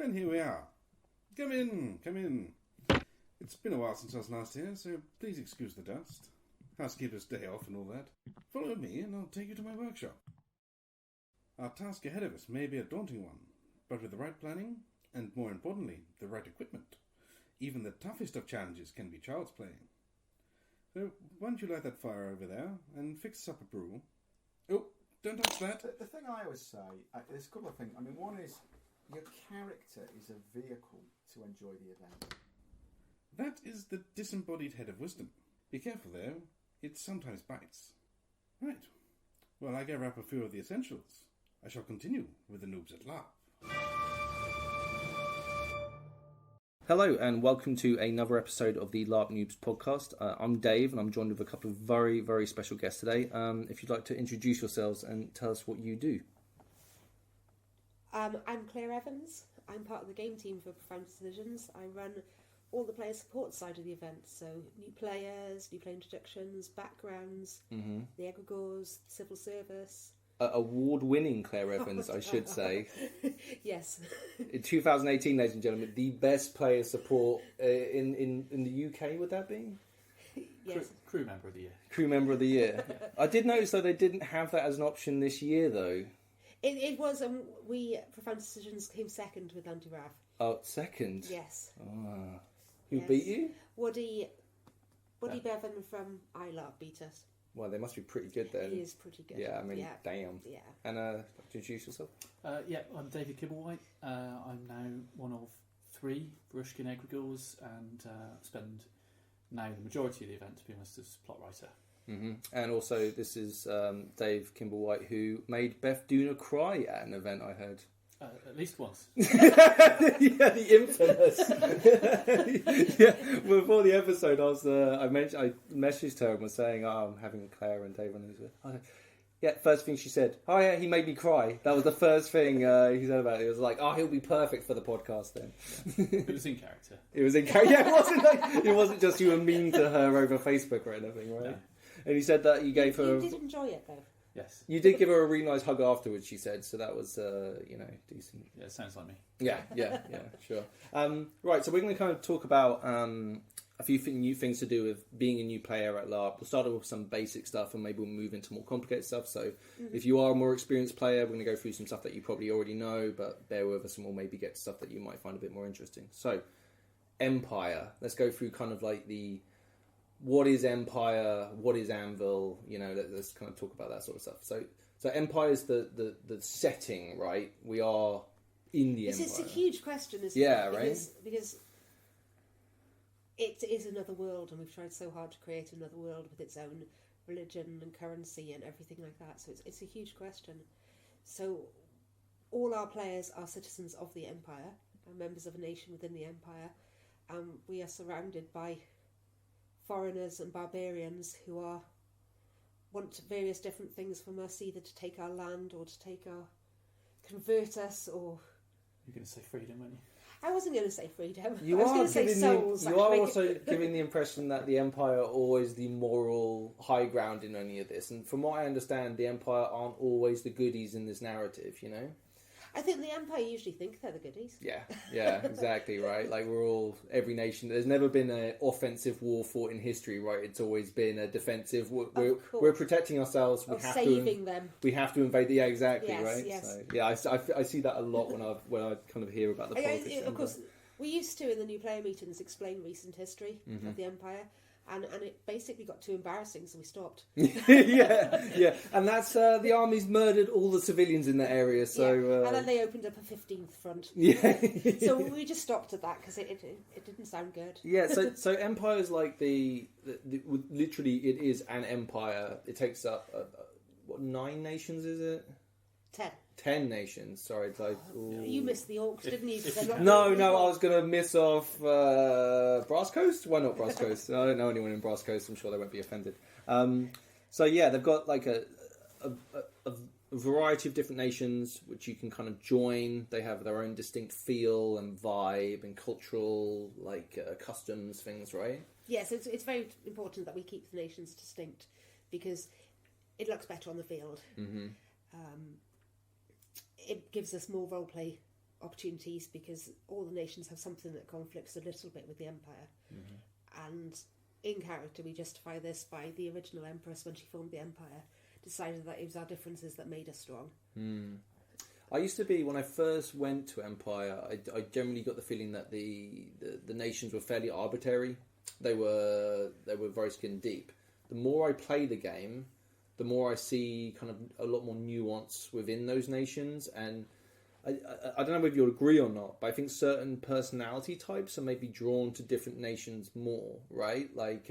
And here we are. Come in. It's been a while since I was last here, so please excuse the dust. Housekeeper's day off and all that. Follow me and I'll take you to my workshop. Our task ahead of us may be a daunting one, but with the right planning, and more importantly, the right equipment, even the toughest of challenges can be child's play. So, why don't you light that fire over there and fix us up a brew? Oh, don't touch that. The thing I always say, there's a couple of things. I mean, one is your character is a vehicle to enjoy the event. That is the disembodied head of wisdom. Be careful though, it sometimes bites. Right. Well, I go wrap a few of the essentials. I shall continue with the noobs at LARP. Hello and welcome to another episode of the LARP Noobs podcast. I'm Dave and I'm joined with a couple of very, very special guests today. If you'd like to introduce yourselves and tell us what you do. I'm Clare Evans. I'm part of the game team for Profound Decisions. I run all the player support side of the event, so new players, new player introductions, backgrounds, the egregores, civil service. Award-winning Clare Evans, I should say. Yes. In 2018, ladies and gentlemen, the best player support in the UK, would that be? Yes. Crew member of the year. Crew member of the year. Yeah. I did notice though they didn't have that as an option this year though. It was, Profound Decisions came second with Anti-Rav. Oh, second? Yes. Ah. Who beat you? Woody Bevan from iLARP beat us. Well, they must be pretty good then. He is pretty good. Yeah, I mean, damn. Yeah. And introduce yourself? I'm David Kibblewhite. I'm now one of 3 Barushkin egregores and spend now the majority of the event, to be honest, as plot writer. Mm-hmm. And also, this is Dave Kibblewhite, who made Beth Duna cry at an event, I heard. At least once. Yeah, the infamous. Yeah, before the episode, I messaged her and was saying, "Oh, I'm having Claire and Dave on this." Yeah, first thing she said, "Oh yeah, he made me cry." That was the first thing he said about it. It was like, "Oh, he'll be perfect for the podcast then." Yeah. It was in character. It was in character. Yeah, it wasn't just you were mean to her over Facebook or anything, right? No. And he said that you gave her. You did enjoy it though. Yes. You did give her a really nice hug afterwards, she said, so that was, decent. Yeah, it sounds like me. Yeah, sure. Right, so we're going to kind of talk about a few new things to do with being a new player at LARP. We'll start off with some basic stuff and maybe we'll move into more complicated stuff. So if you are a more experienced player, we're going to go through some stuff that you probably already know, but bear with us and we'll maybe get to stuff that you might find a bit more interesting. So, Empire. Let's go through kind of like what is Empire, what is Anvil, let's kind of talk about that sort of stuff. So Empire is the setting, right? We are in the Empire. It's a huge question, isn't it? Yeah, right? Because it is another world, and we've tried so hard to create another world with its own religion and currency and everything like that. So it's a huge question. So all our players are citizens of the Empire, are members of a nation within the Empire. We are surrounded by foreigners and barbarians who want various different things from us, either to take our land or to convert us, or... You're going to say freedom, aren't you? I wasn't going to say freedom. You I was going to say souls. You are also giving the impression that the Empire are always the moral high ground in any of this, and from what I understand, the Empire aren't always the goodies in this narrative, I think the Empire usually think they're the goodies. Yeah, exactly, right? Like every nation, there's never been an offensive war fought in history, right? It's always been a defensive. We're protecting ourselves. Saving them. We have to invade. Yeah, exactly, yes, right? Yes. So, yeah, I see that a lot when I kind of hear about the politics. Of course, we used to in the new player meetings explain recent history of the Empire. And it basically got too embarrassing, so we stopped. yeah. And that's the army's murdered all the civilians in that area. So and then they opened up a 15th front. Yeah. So we just stopped at that because it didn't sound good. Yeah. So Empire is like the literally it is an empire. It takes up 9 nations, is it? 10 nations. Sorry, you missed the orcs, didn't you? No, I was going to miss off Brass Coast. Why not Brass Coast? I don't know anyone in Brass Coast. I'm sure they won't be offended. So yeah, they've got like a variety of different nations which you can kind of join. They have their own distinct feel and vibe and cultural customs things, right? Yes, it's very important that we keep the nations distinct because it looks better on the field. Mm-hmm. It gives us more roleplay opportunities because all the nations have something that conflicts a little bit with the Empire. And in character, we justify this by the original Empress, when she formed the Empire, decided that it was our differences that made us strong. I used to be, when I first went to Empire, I generally got the feeling that the nations were fairly arbitrary. They were very skin deep. The more I play the game, the more I see kind of a lot more nuance within those nations. And I don't know if you'll agree or not, but I think certain personality types are maybe drawn to different nations more, right? Like,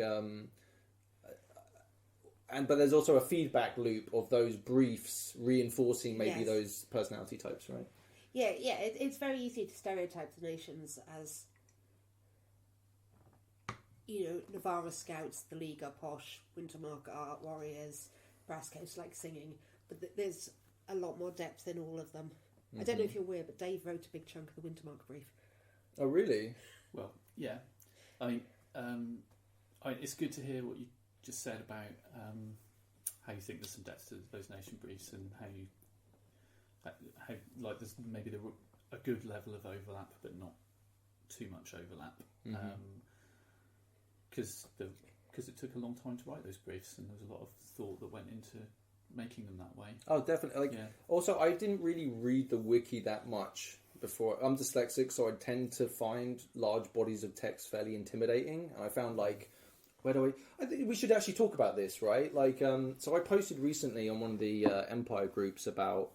but there's also a feedback loop of those briefs reinforcing maybe those personality types, right? Yeah, it's very easy to stereotype the nations as, Navarra Scouts, the League are posh, Wintermark are warriors, Brass Coast like singing, but there's a lot more depth in all of them. I don't know if you're aware, but Dave wrote a big chunk of the Wintermark brief. Oh, really? Well, yeah. I mean, it's good to hear what you just said about how you think there's some depth to those nation briefs, and how like there's maybe a good level of overlap, but not too much overlap. Because it took a long time to write those briefs, and there was a lot of thought that went into making them that way. Oh, definitely. Also, I didn't really read the wiki that much before. I'm dyslexic, so I tend to find large bodies of text fairly intimidating. And I found I think we should actually talk about this, right? Like, so I posted recently on one of the Empire groups about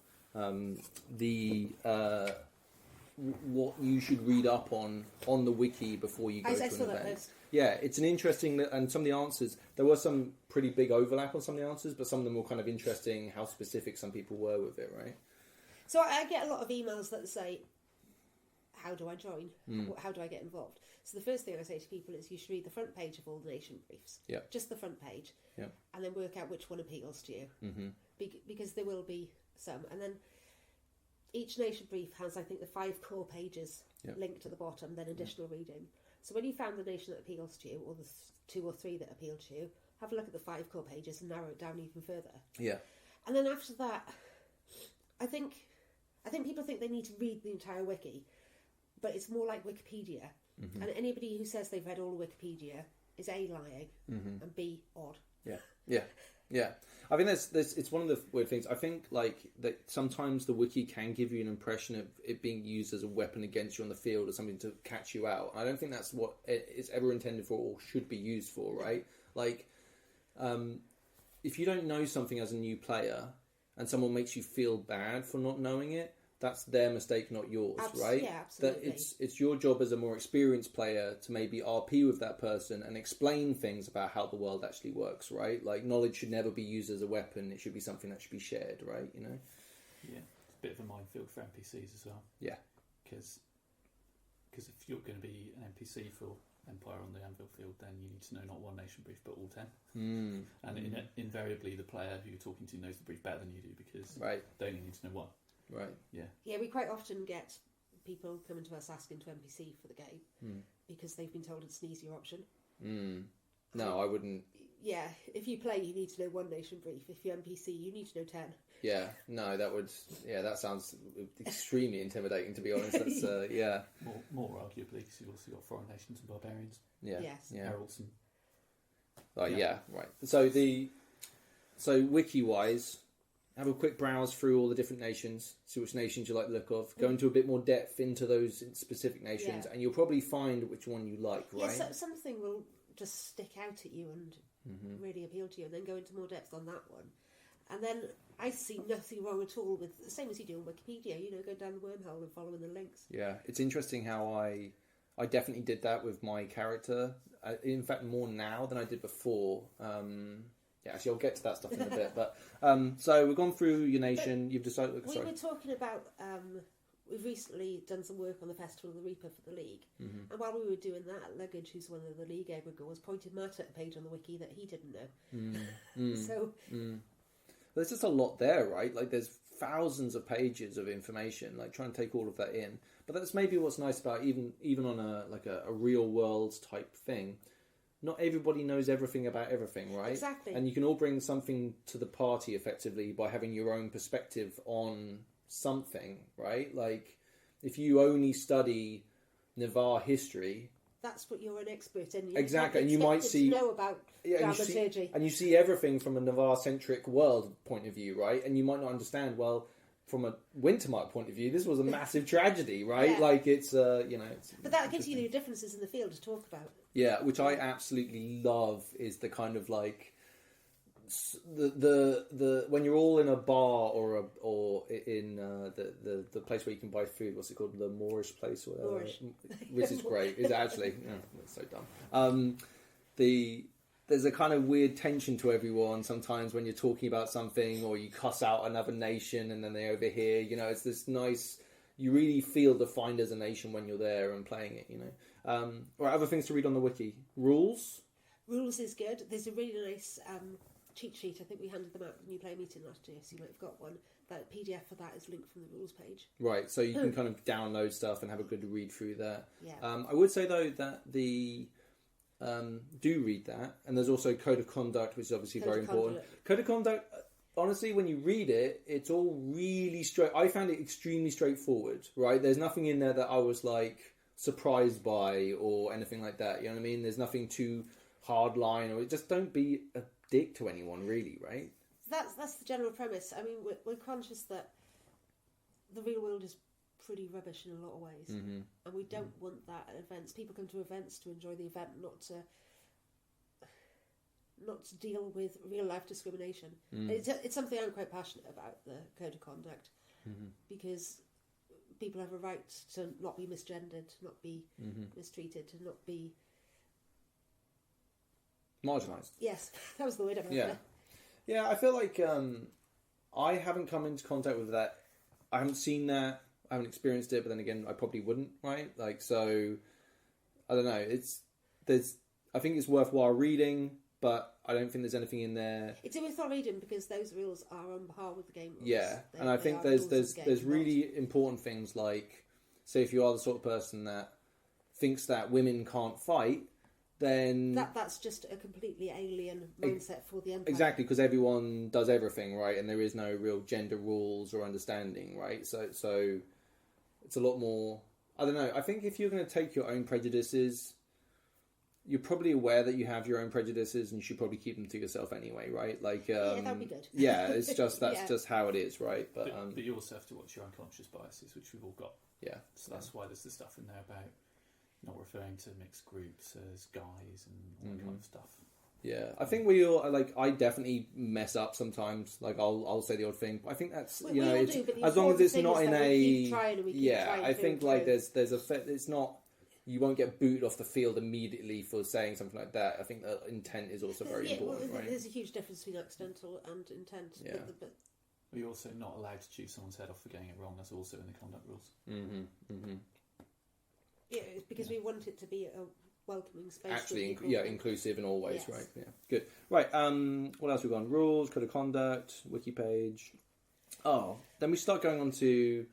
what you should read up on the wiki before you go to an event. Yeah, it's an interesting, and some of the answers, there was some pretty big overlap on some of the answers, but some of them were kind of interesting how specific some people were with it, right? So I get a lot of emails that say, how do I join? How do I get involved? So the first thing I say to people is you should read the front page of all the nation briefs. Yeah. Just the front page. Yeah. And then work out which one appeals to you. Because there will be some. And then each nation brief has, I think, the 5 core pages linked at the bottom, then additional reading. So when you found the nation that appeals to you, or the 2 or 3 that appeal to you, have a look at the 5 core pages and narrow it down even further. Yeah. And then after that, I think people think they need to read the entire wiki, but it's more like Wikipedia. And anybody who says they've read all of Wikipedia is A, lying, and B, odd. Yeah. I think it's one of the weird things. I think that sometimes the wiki can give you an impression of it being used as a weapon against you on the field, or something to catch you out. I don't think that's what it's ever intended for or should be used for, right? Like, if you don't know something as a new player and someone makes you feel bad for not knowing it, that's their mistake, not yours, right? Yeah, absolutely. That it's your job as a more experienced player to maybe RP with that person and explain things about how the world actually works, right? Like, knowledge should never be used as a weapon. It should be something that should be shared, right? Yeah, it's a bit of a minefield for NPCs as well. Yeah, because if you're going to be an NPC for Empire on the Anvil field, then you need to know not one nation brief but all 10. And invariably, the player who you're talking to knows the brief better than you do, because they only need to know one. Right. Yeah, we quite often get people coming to us asking to NPC for the game because they've been told it's an easier option. No, I wouldn't. Yeah, if you play, you need to know one nation brief. If you NPC, you need to know 10. Yeah, no, that sounds extremely intimidating, to be honest. That's, More arguably, because you've also got foreign nations and barbarians. Yeah. Yes. Yeah. Heralds and... Right. So wiki-wise, have a quick browse through all the different nations, see which nations you like the look of, go into a bit more depth into those specific nations, and you'll probably find which one you like, right? Yeah, something will just stick out at you and really appeal to you, and then go into more depth on that one. And then I see nothing wrong at all with, the same as you do on Wikipedia, go down the wormhole and following the links. Yeah, it's interesting how I definitely did that with my character. In fact, more now than I did before. Actually, I'll get to that stuff in a bit. But so we've gone through your nation. You've decided. We were talking about. We've recently done some work on the Festival of the Reaper for the League, and while we were doing that, Luggage, who's one of the League egregores, pointed Matt at a page on the wiki that he didn't know. So there's just a lot there, right? Like, there's thousands of pages of information. Like, try and take all of that in. But that's maybe what's nice about even on a real world type thing. Not everybody knows everything about everything, right? Exactly. And you can all bring something to the party effectively by having your own perspective on something, right? Like, if you only study Navarre history, that's what you're an expert in. Exactly, and you might see to know about dramaturgy, and you see everything from a Navarre-centric world point of view, right? And you might not understand. Well, from a Wintermark point of view, this was a massive tragedy, right? Yeah. Like it's it's. But that gives you the differences in the field to talk about. Yeah, which I absolutely love is the kind of like the when you're all in a bar or in the place where you can buy food. What's it called? The Moorish place, or whatever. Moorish. Which is great. Is actually that's so dumb. There's a kind of weird tension to everyone sometimes when you're talking about something, or you cuss out another nation and then they overhear. You know, it's this nice. You really feel defined as a nation when you're there and playing it. You know. Right, other things to read on the wiki. Rules. Rules is good. There's a really nice cheat sheet. I think we handed them out at the New Play meeting last year, so you might have got one. That PDF for that is linked from the rules page. Right, so you can kind of download stuff and have a good read through that. Yeah. I would say though that the do read that, and there's also Code of Conduct, which is obviously very important. Code of Conduct, honestly, when you read it, it's all really straight. I found it extremely straightforward. Right, there's nothing in there that I was like surprised by or anything like that. You know what I mean? There's nothing too hard line, or just don't be a dick to anyone, really, right? That's the general premise. I mean, we're conscious that the real world is pretty rubbish in a lot of ways, and we don't want that at events. People come to events to enjoy the event, not to deal with real life discrimination. It's something I'm quite passionate about, the Code of Conduct, because people have a right to not be misgendered, to not be mistreated, to not be marginalised. Yes, that was the word I meant. Yeah. Yeah, I feel like I haven't come into contact with that. I haven't seen that. I haven't experienced it, but then again, I probably wouldn't, right? Like, so, I don't know. I think it's worthwhile reading, but I don't think there's anything in there. It's worthwhile reading because those rules are on par with the game rules. Yeah, and I think there's really important things like, say, if you are the sort of person that thinks that women can't fight, then that's just a completely alien mindset for the Empire. Exactly, because everyone does everything, right? And there is no real gender rules or understanding, right? So it's a lot more. I don't know. I think if you're going to take your own prejudices, you're probably aware that you have your own prejudices, and you should probably keep them to yourself anyway, right? Like, yeah, that'd be good. Yeah, it's just just how it is, right? But you also have to watch your unconscious biases, which we've all got. Yeah. So that's why there's the stuff in there about not referring to mixed groups as guys and all that kind of stuff. Yeah, I think we all I definitely mess up sometimes. Like I'll say the odd thing. I think that's we all do, but as long as it's not in a we keep trying and we keep trying I think like there's it's not, you won't get booted off the field immediately for saying something like that. I think that intent is also very important. Right? There's a huge difference between accidental and intent. Yeah. But you're also not allowed to choose someone's head off for getting it wrong. That's also in the conduct rules. Yeah, it's because we want it to be a welcoming space. Actually, inclusive in all ways, yes. right? Yeah, good. Right, what else we've got? Rules, code of conduct, wiki page. Oh, then we start going on to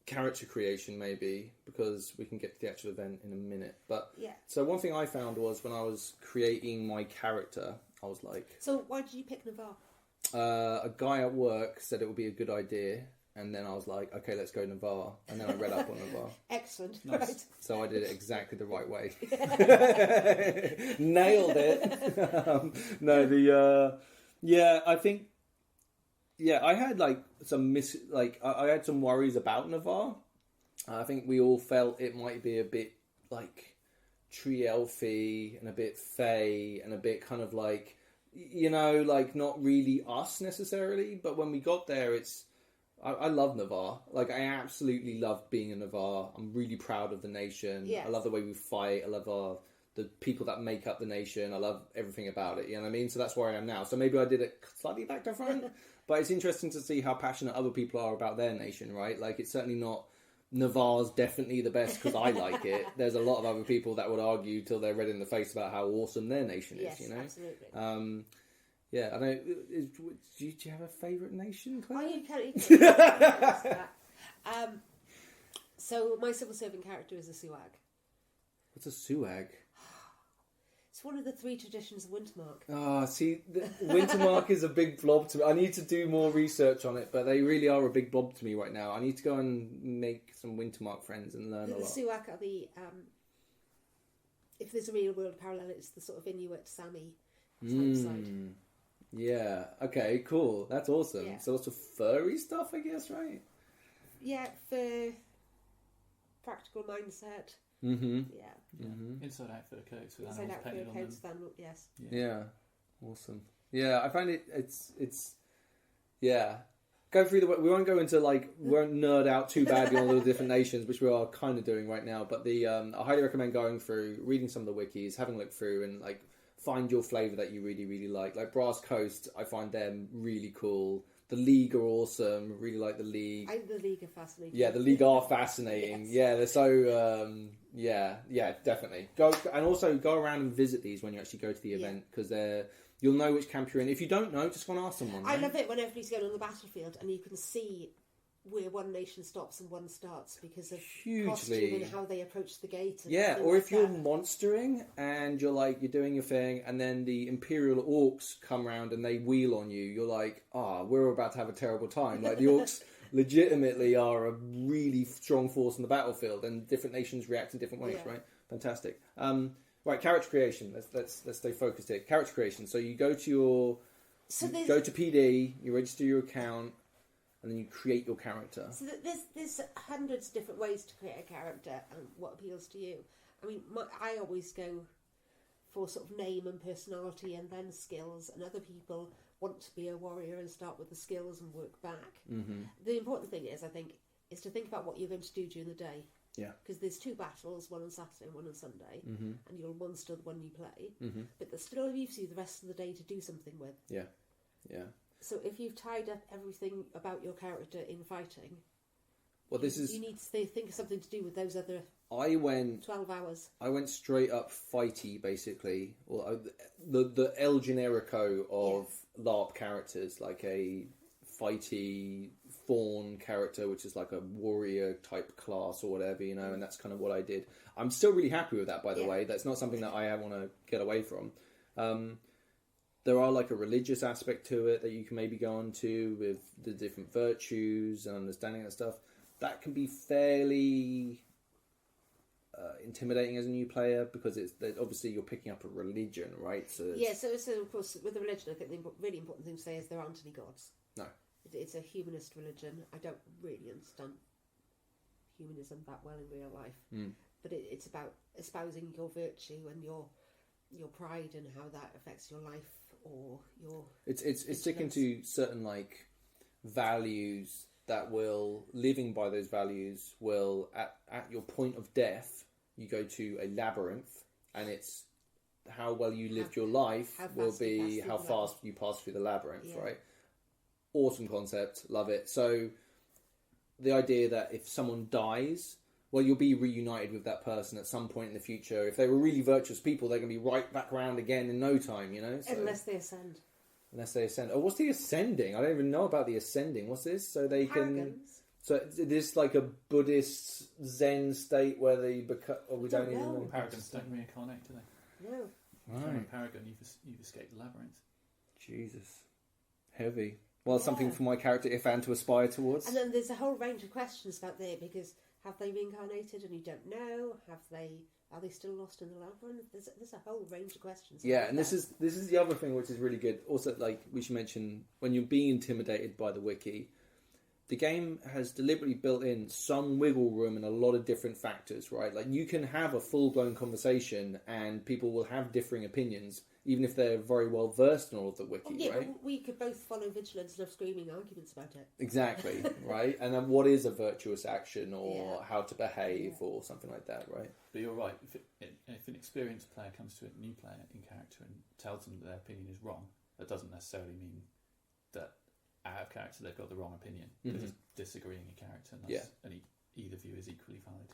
character creation, maybe, because we can get to the actual event in a minute. But yeah. So one thing I found was when I was creating my character, I was like... So why did you pick Navarre? A guy at work said it would be a good idea. And then I was like, okay, let's go Navarre. And then I read up on Navarre. Excellent. Nice. Right. So I did it exactly the right way. Nailed it. I think, I had like some I had some worries about Navarre. I think we all felt it might be a bit like tree elfy and a bit fey and a bit kind of like, like not really us necessarily. But when we got there, I love Navarre. Like, I absolutely love being a Navarre. I'm really proud of the nation. Yes. I love the way we fight. I love the people that make up the nation. I love everything about it. You know what I mean? So that's where I am now. So maybe I did it slightly back to front. But it's interesting to see how passionate other people are about their nation, right? Like, it's certainly not... Navarre's definitely the best because I like it. There's a lot of other people that would argue till they're red in the face about how awesome their nation is, Yes, absolutely. Yeah, I know. Do you have a favourite nation, Claire? Oh, you can't. So my civil servant character is a Suag. What's a Suag? It's one of the 3 traditions of Wintermark. Ah, see, Wintermark is a big blob to me. I need to do more research on it, but they really are a big blob to me right now. I need to go and make some Wintermark friends and learn a The lot. Suak are the... if there's a real world parallel, it's the sort of Inuit Sami type side. Yeah, okay, cool. That's awesome. Yeah. So lots of furry stuff, I guess, right? Yeah, for practical mindset. Mm-hmm. Yeah. Mm-hmm. Inside out fur coats with Inside animals out painted fur on them. coats, then, yes. Yeah, awesome. Yeah, I find it's yeah. Go through we won't go into we won't nerd out too badly on all the different nations, which we are kind of doing right now. But I highly recommend going through, reading some of the wikis, having a look through, and find your flavour that you really, really like. Like Brass Coast, I find them really cool. The League are awesome. Really like the League. The League are fascinating. Yeah, the League are fascinating. Yes. Yeah, they're so yeah, definitely. Go around and visit these when you actually go to the event, because you'll know which camp you're in. If you don't know, just go and ask someone. I love it when everybody's going on the battlefield and you can see where one nation stops and one starts because of costume and how they approach the gate. And or if you're monstering and you're doing your thing, and then the Imperial Orcs come round and they wheel on you, you're like, we're about to have a terrible time. Like the Orcs legitimately are a really strong force in the battlefield, and different nations react in different ways, right? Fantastic. Right, character creation. Let's stay focused here. Character creation. So you go to go to PD, you register your account, and then you create your character. So there's hundreds of different ways to create a character and what appeals to you. I mean, I always go for sort of name and personality and then skills, and other people want to be a warrior and start with the skills and work back. Mm-hmm. The important thing is, I think, is to think about what you're going to do during the day. Yeah. Because there's 2 battles, one on Saturday and one on Sunday, and you'll monster the one you play, but there still leaves you the rest of the day to do something with. Yeah, yeah. So if you've tied up everything about your character in fighting, well, you need to think of something to do with those other 12 hours. I went straight up fighty, basically. Well, the El Generico of LARP characters, like a fighty fawn character, which is like a warrior type class or whatever, and that's kind of what I did. I'm still really happy with that, by the way. That's not something that I want to get away from. There are a religious aspect to it that you can maybe go on to with the different virtues and understanding that stuff. That can be fairly intimidating as a new player, because obviously you're picking up a religion, right? So of course with the religion, I think the really important thing to say is there aren't any gods. No. It's a humanist religion. I don't really understand humanism that well in real life, but it's about espousing your virtue and your pride and how that affects your life or your. It's sticking to certain values that will, living by those values will at your point of death, you go to a labyrinth, and it's how well you lived your life will be how fast you pass through the labyrinth, right? Awesome concept, love it. So the idea that if someone dies, well, you'll be reunited with that person at some point in the future. If they were really virtuous people, they're going to be right back around again in no time, So, unless they ascend. Unless they ascend. Oh, what's the ascending? I don't even know about the ascending. What's this? So they Paragons. So is this like a Buddhist Zen state where they become... Or we don't even know. Paragons don't reincarnate, do they? No. If you're a paragon, you've escaped the labyrinth. Jesus. Heavy. Well, something for my character Ifan to aspire towards. And then there's a whole range of questions about there, because have they reincarnated and you don't know? Are they still lost in the labyrinth? There's a whole range of questions. Yeah, and this is the other thing which is really good. Also, we should mention, when you're being intimidated by the wiki, the game has deliberately built in some wiggle room and a lot of different factors, right? Like, you can have a full-blown conversation and people will have differing opinions, even if they're very well versed in all of the wiki, right? But we could both follow vigilance and have screaming arguments about it. Exactly, right? And then what is a virtuous action, or how to behave, or something like that, right? But you're right. If an experienced player comes to a new player in character and tells them that their opinion is wrong, that doesn't necessarily mean that out of character they've got the wrong opinion. They're just disagreeing in character, and either view is equally valid.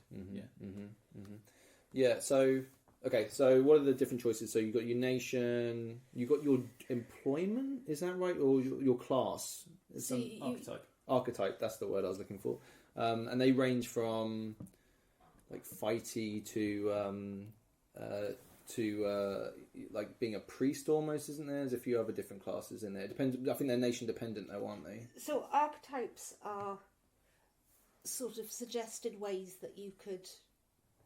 Yeah. So. Okay, so what are the different choices? So you've got your nation, you've got your employment, is that right? Or your class? Archetype. Archetype, that's the word I was looking for. And they range from fighty to to like being a priest almost, isn't there? There's a few other different classes in there. It depends. I think they're nation dependent though, aren't they? So archetypes are sort of suggested ways that you could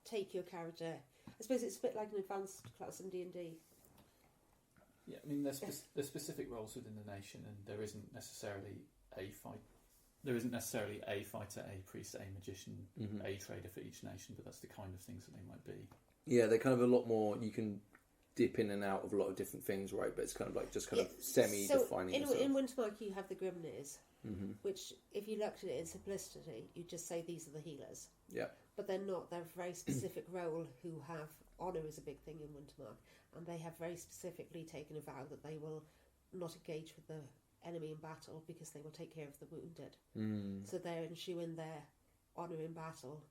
take your character. I suppose it's a bit like an advanced class in D&D. Yeah, I mean, there's specific roles within the nation, and there isn't necessarily a fight. There isn't necessarily a fighter, a priest, a magician, a trader for each nation, but that's the kind of things that they might be. Yeah, they're kind of a lot more. You can dip in and out of a lot of different things, right? But it's kind of like just kind of semi-defining. So in Wintermark, you have the Grimneers, which, if you looked at it in simplicity, you'd just say these are the healers. Yeah. But they're not. They're a very specific role who have honour is a big thing in Wintermark, and they have very specifically taken a vow that they will not engage with the enemy in battle because they will take care of the wounded. So they're ensuring their honour in battle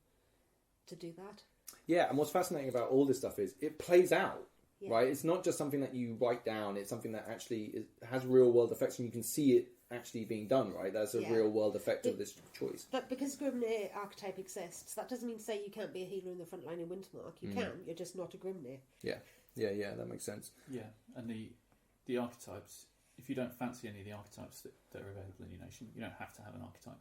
to do that. Yeah, and what's fascinating about all this stuff is it plays out, right? It's not just something that you write down, it's something that actually has real world effects, and you can see it actually being done, right? That's a real world effect of this choice. But because Grimnir archetype exists, that doesn't mean to say you can't be a healer in the front line in Wintermark. You can, you're just not a Grimnir. Yeah, that makes sense. Yeah, and the archetypes, if you don't fancy any of the archetypes that are available in your nation, you don't have to have an archetype.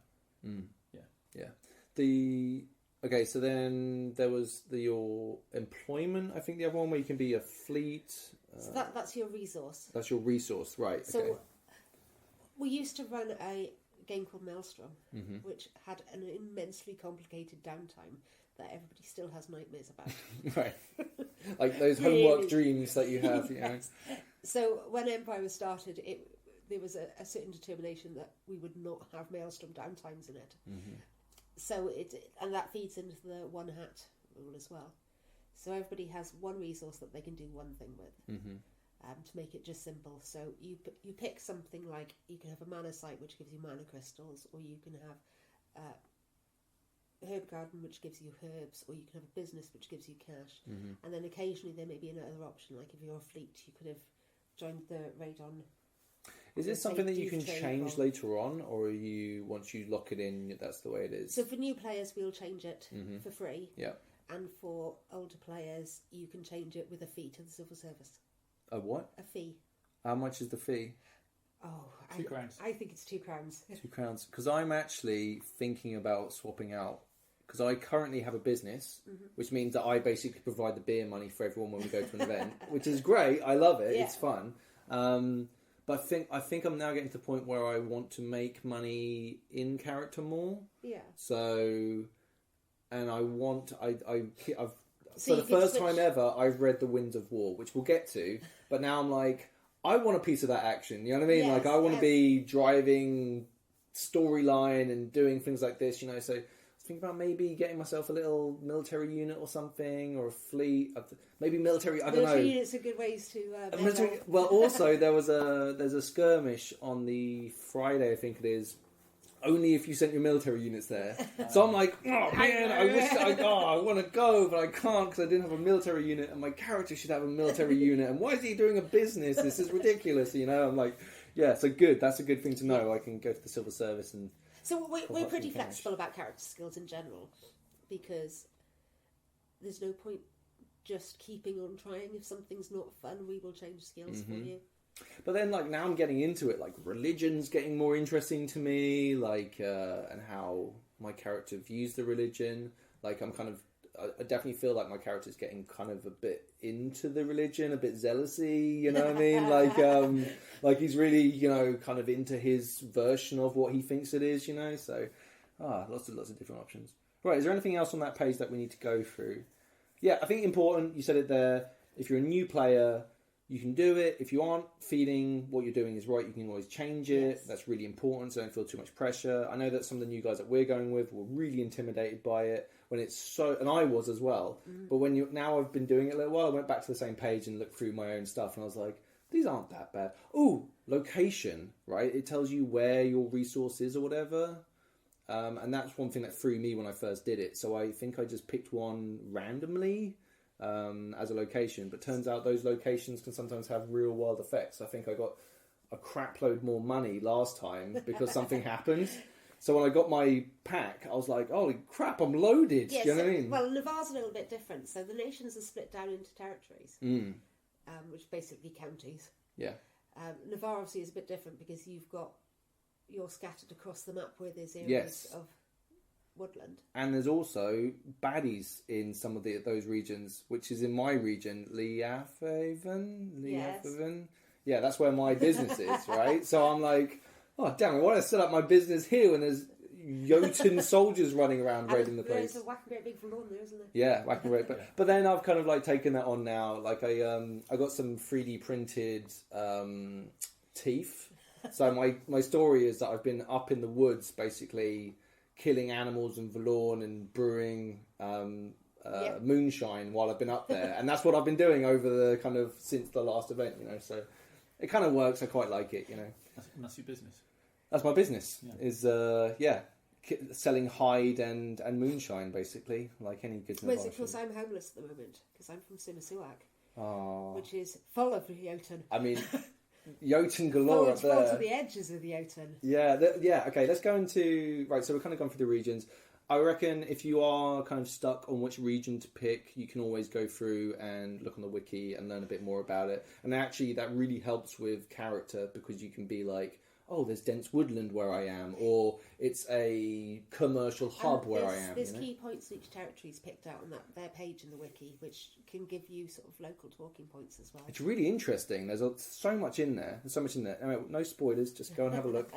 Okay, so then there was your employment, I think the other one, where you can be a fleet. So that's your resource. That's your resource, right. So we used to run a game called Maelstrom, which had an immensely complicated downtime that everybody still has nightmares about. Right. Like those homework dreams that you have. Yes. So when Empire was started, there was a certain determination that we would not have Maelstrom downtimes in it. So and that feeds into the one hat rule as well. So everybody has one resource that they can do one thing with, to make it just simple. So you pick something like, you can have a mana site which gives you mana crystals, or you can have a herb garden which gives you herbs, or you can have a business which gives you cash. And then occasionally there may be another option, like if you're a fleet, you could have joined the raid on. Is this something that you can change later on, or are you, once you lock it in, that's the way it is? So for new players, we'll change it for free. Yeah. And for older players, you can change it with a fee to the civil service. A what? A fee. How much is the fee? Oh, £2. I think it's £2. £2. Because I'm actually thinking about swapping out. Because I currently have a business, which means that I basically provide the beer money for everyone when we go to an event, which is great. I love it. Yeah. It's fun. But I think I'm now getting to the point where I want to make money in character more. Yeah. So, and I've for the first time ever, I've read The Winds of War, which we'll get to. But now I'm like, I want a piece of that action. You know what I mean? Yes, like I want to be driving storyline and doing things like this. You know, so. Think about maybe getting myself a little military unit or something, or a fleet. Maybe military. I don't know. Military units are good ways to. Well, also there's a skirmish on the Friday, I think it is. Only if you sent your military units there. So I'm like, oh man, I want to go, but I can't because I didn't have a military unit, and my character should have a military unit. And why is he doing a business? This is ridiculous. You know, I'm like, yeah, so good. That's a good thing to know. I can go to the civil service and. So we're pretty flexible about character skills in general, because there's no point just keeping on trying. If something's not fun, we will change skills for you. But then, like, now I'm getting into it. Like, religion's getting more interesting to me. Like, and how my character views the religion. Like, I definitely feel like my character's getting kind of a bit into the religion, a bit zealousy, you know what I mean? Like he's really, you know, kind of into his version of what he thinks it is, you know? So, lots of different options. Right, is there anything else on that page that we need to go through? Yeah, I think important, you said it there, if you're a new player, you can do it. If you aren't feeling what you're doing is right, you can always change it. Yes. That's really important, so don't feel too much pressure. I know that some of the new guys that we're going with were really intimidated by it. When it's so, and I was as well. But now I've been doing it a little while, I went back to the same page and looked through my own stuff, and I was like, these aren't that bad. Ooh, location, right? It tells you where your resource is or whatever. And that's one thing that threw me when I first did it. So I think I just picked one randomly as a location, but turns out those locations can sometimes have real world effects. I think I got a crap load more money last time because something happened. So when I got my pack, I was like, holy crap, I'm loaded. Yeah, Do you know what I mean? Well, Navarre's a little bit different. So the nations are split down into territories, which are basically counties. Yeah. Navarre obviously is a bit different because you're scattered across the map where there's areas of woodland. And there's also baddies in some of those regions, which is in my region, Leafhaven. Yes. Yeah, that's where my business is, right? So I'm like, oh damn it, why don't I set up my business here when there's Jotun soldiers running around raiding the place? There's a whacking great big lawn there, isn't there? Yeah, whacking great. But then I've kind of like taken that on now. Like I got some 3D printed teeth. So my story is that I've been up in the woods basically killing animals and Valorn and brewing moonshine while I've been up there, and that's what I've been doing over the kind of since the last event, you know. So it kind of works. I quite like it, you know. That's your business. That's my business. Yeah. Is selling hide and moonshine basically, like any good. Whereas of course I'm homeless at the moment because I'm from Simasuak, which is full of Jotun. I mean. Jotun galore up there. Full to the edges of the Jotun. Yeah. Okay, let's go into so we're kind of gone through the regions. I reckon if you are kind of stuck on which region to pick, you can always go through and look on the wiki and learn a bit more about it. And actually, that really helps with character because you can be like, oh, there's dense woodland where I am, or it's a commercial hub where I am. There's key points in each territory is picked out on their page in the wiki, which can give you sort of local talking points as well. It's really interesting. There's so much in there. Anyway, no spoilers. Just go and have a look.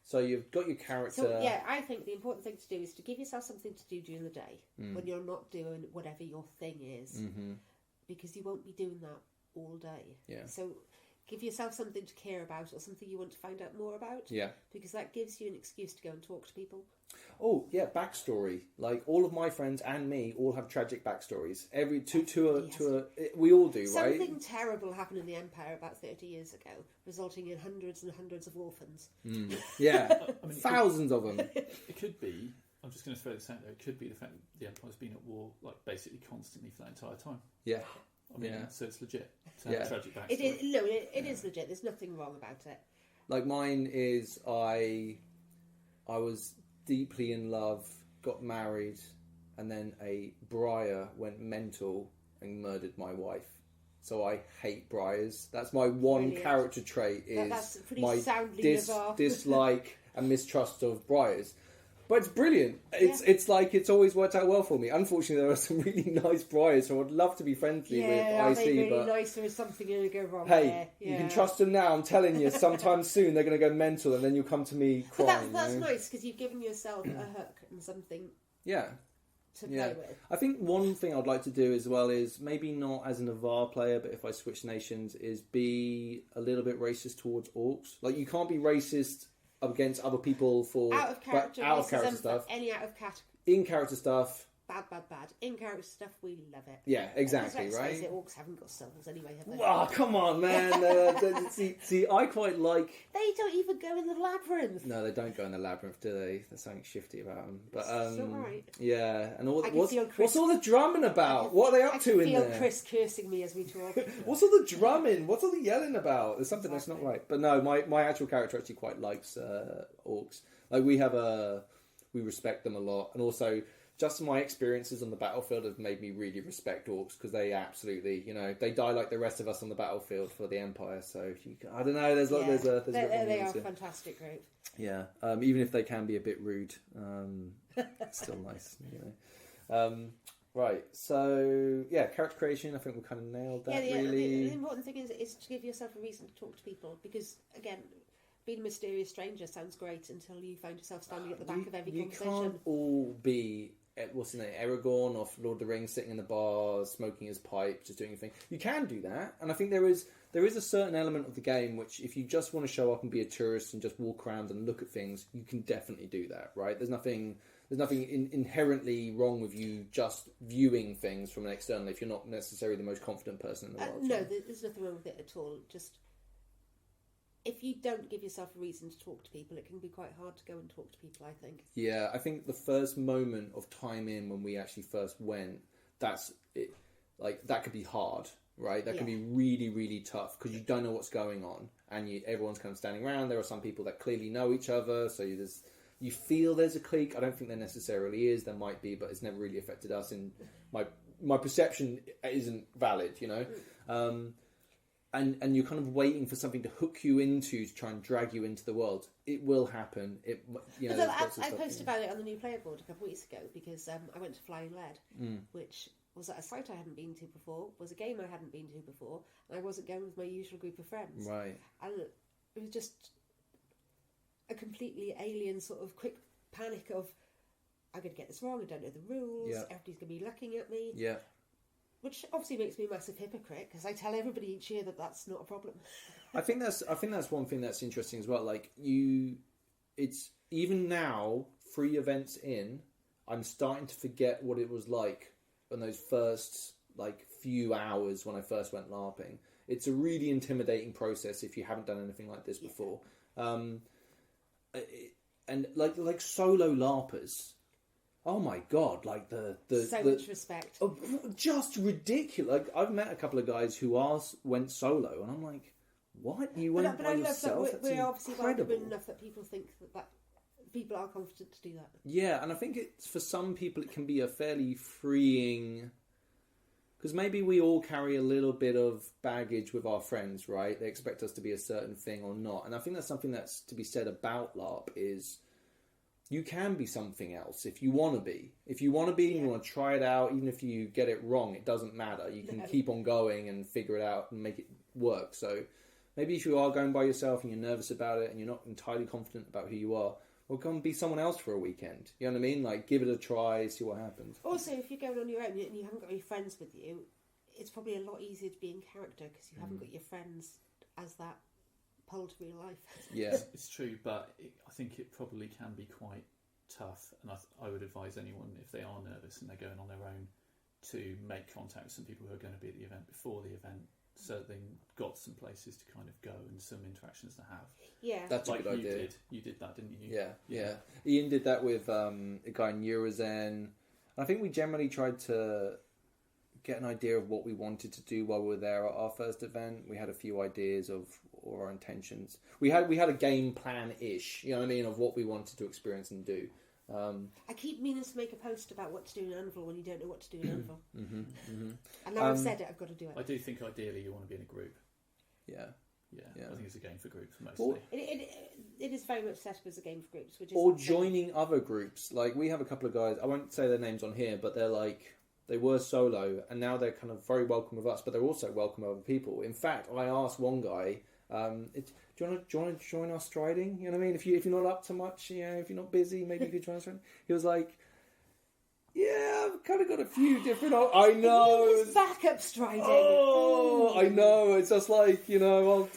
So you've got your character. So yeah, I think the important thing to do is to give yourself something to do during the day when you're not doing whatever your thing is, because you won't be doing that all day. Yeah. So give yourself something to care about or something you want to find out more about. Yeah. Because that gives you an excuse to go and talk to people. Oh, yeah, backstory. Like, all of my friends and me all have tragic backstories. We all do, right? Something terrible happened in the Empire about 30 years ago, resulting in hundreds and hundreds of orphans. Yeah. I mean, thousands of them. It could be, I'm just going to throw this out there, it could be the fact that the Empire's been at war, like, basically constantly for that entire time. Yeah. I mean, so it's legit to have a tragic backstory. It is legit. There's nothing wrong about it. Like mine is, I was deeply in love, got married, and then a briar went mental and murdered my wife. So I hate briars. That's my one character trait is my dislike and mistrust of briars. But it's brilliant. It's like it's always worked out well for me. Unfortunately, there are some really nice briars who I'd love to be friendly with. Yeah, they really nice or is something going to go wrong there? You can trust them now. I'm telling you, sometime soon they're going to go mental, and then you'll come to me crying. But that's nice because you've given yourself a hook and something. Yeah. To play with. I think one thing I'd like to do as well is maybe not as a Navarre player, but if I switch nations, is be a little bit racist towards orcs. Like you can't be racist against other people for out of character stuff. Any out of character. In character stuff. Bad. In character stuff, we love it. Yeah, exactly, right? Orcs haven't got souls anyway, have they? Oh, come on, man. See, I quite like... They don't even go in the labyrinth. No, they don't go in the labyrinth, do they? There's something shifty about them. But, it's all right. Yeah, and what's all the drumming about? What are they up to in there? I feel Chris cursing me as we talk. What's all the drumming? What's all the yelling about? There's something that's not right. But no, my actual character actually quite likes orcs. Like, we respect them a lot. And also... just my experiences on the battlefield have made me really respect orcs because they absolutely, they die like the rest of us on the battlefield for the Empire. So I don't know. There's they are a fantastic group. Yeah, even if they can be a bit rude, it's still nice. Right. So character creation. I think we kind of nailed that. Really, the important thing is to give yourself a reason to talk to people because again. Being a mysterious stranger sounds great until you find yourself standing at the back of every conversation. You can't all be, what's his name, Aragorn off Lord of the Rings, sitting in the bar, smoking his pipe, just doing a thing. You can do that, and I think there is a certain element of the game which, if you just want to show up and be a tourist and just walk around and look at things, you can definitely do that, right? There's nothing inherently wrong with you just viewing things from an external if you're not necessarily the most confident person in the world. No, there's nothing wrong with it at all. Just... if you don't give yourself a reason to talk to people, it can be quite hard to go and talk to people, I think. Yeah, I think the first moment of time in when we actually first went, that's it. Like, that could be hard, right? That can be really, really tough because you don't know what's going on. and everyone's kind of standing around. There are some people that clearly know each other, so you feel there's a clique. I don't think there necessarily is. There might be, but it's never really affected us. And my perception isn't valid, you know. And you're kind of waiting for something to hook you into, to try and drag you into the world. It will happen. I posted about it on the new player board a couple of weeks ago because I went to Flying Lead, which was at a site I hadn't been to before, was a game I hadn't been to before, and I wasn't going with my usual group of friends. Right. And it was just a completely alien sort of quick panic of, I'm going to get this wrong, I don't know the rules, everybody's going to be looking at me. Yeah. Which obviously makes me a massive hypocrite because I tell everybody each year that that's not a problem. I think that's one thing that's interesting as well. Like it's even now 3 events in, I'm starting to forget what it was like in those first few hours when I first went LARPing. It's a really intimidating process if you haven't done anything like this before. And like solo LARPers. Oh my god! Like the much respect. Oh, just ridiculous. Like I've met a couple of guys who went solo, and I'm like, "What? You went by yourself?" But we're obviously welcoming enough that people think that people are confident to do that. Yeah, and I think it's for some people it can be a fairly freeing, because maybe we all carry a little bit of baggage with our friends, right? They expect us to be a certain thing or not, and I think that's something that's to be said about LARP is. You can be something else if you want to be. If you want to be and you want to try it out, even if you get it wrong, it doesn't matter. You can keep on going and figure it out and make it work. So maybe if you are going by yourself and you're nervous about it and you're not entirely confident about who you are, well, go and be someone else for a weekend. You know what I mean? Like, give it a try, see what happens. Also, if you're going on your own and you haven't got any friends with you, it's probably a lot easier to be in character because you haven't got your friends as that pole to real life. Yeah, it's true, but I think it probably can be quite tough, and I would advise anyone, if they are nervous and they're going on their own, to make contact with some people who are going to be at the event before the event, so they've got some places to kind of go and some interactions to have. Yeah, that's a good idea. You did that, didn't you? Yeah. Ian did that with a guy in Eurozen. I think we generally tried to get an idea of what we wanted to do while we were there at our first event. We had a few ideas of our intentions. We had a game plan-ish, you know what I mean, of what we wanted to experience and do. I keep meaning to make a post about what to do in Anvil when you don't know what to do in Anvil. And now I've said it, I've got to do it. I do think ideally you want to be in a group. Yeah. I think it's a game for groups mostly. It is very much set up as a game for groups, which is or joining other groups. Like we have a couple of guys. I won't say their names on here, but they're like. They were solo, and now they're kind of very welcome with us, but they're also welcome with other people. In fact, I asked one guy, do you want to join our striding? You know what I mean? If you're not up to much, you know, if you're not busy, maybe you could join us. He was like, yeah, I've kind of got a few different... I know. It's backup striding. Oh, I know. It's just like, you know,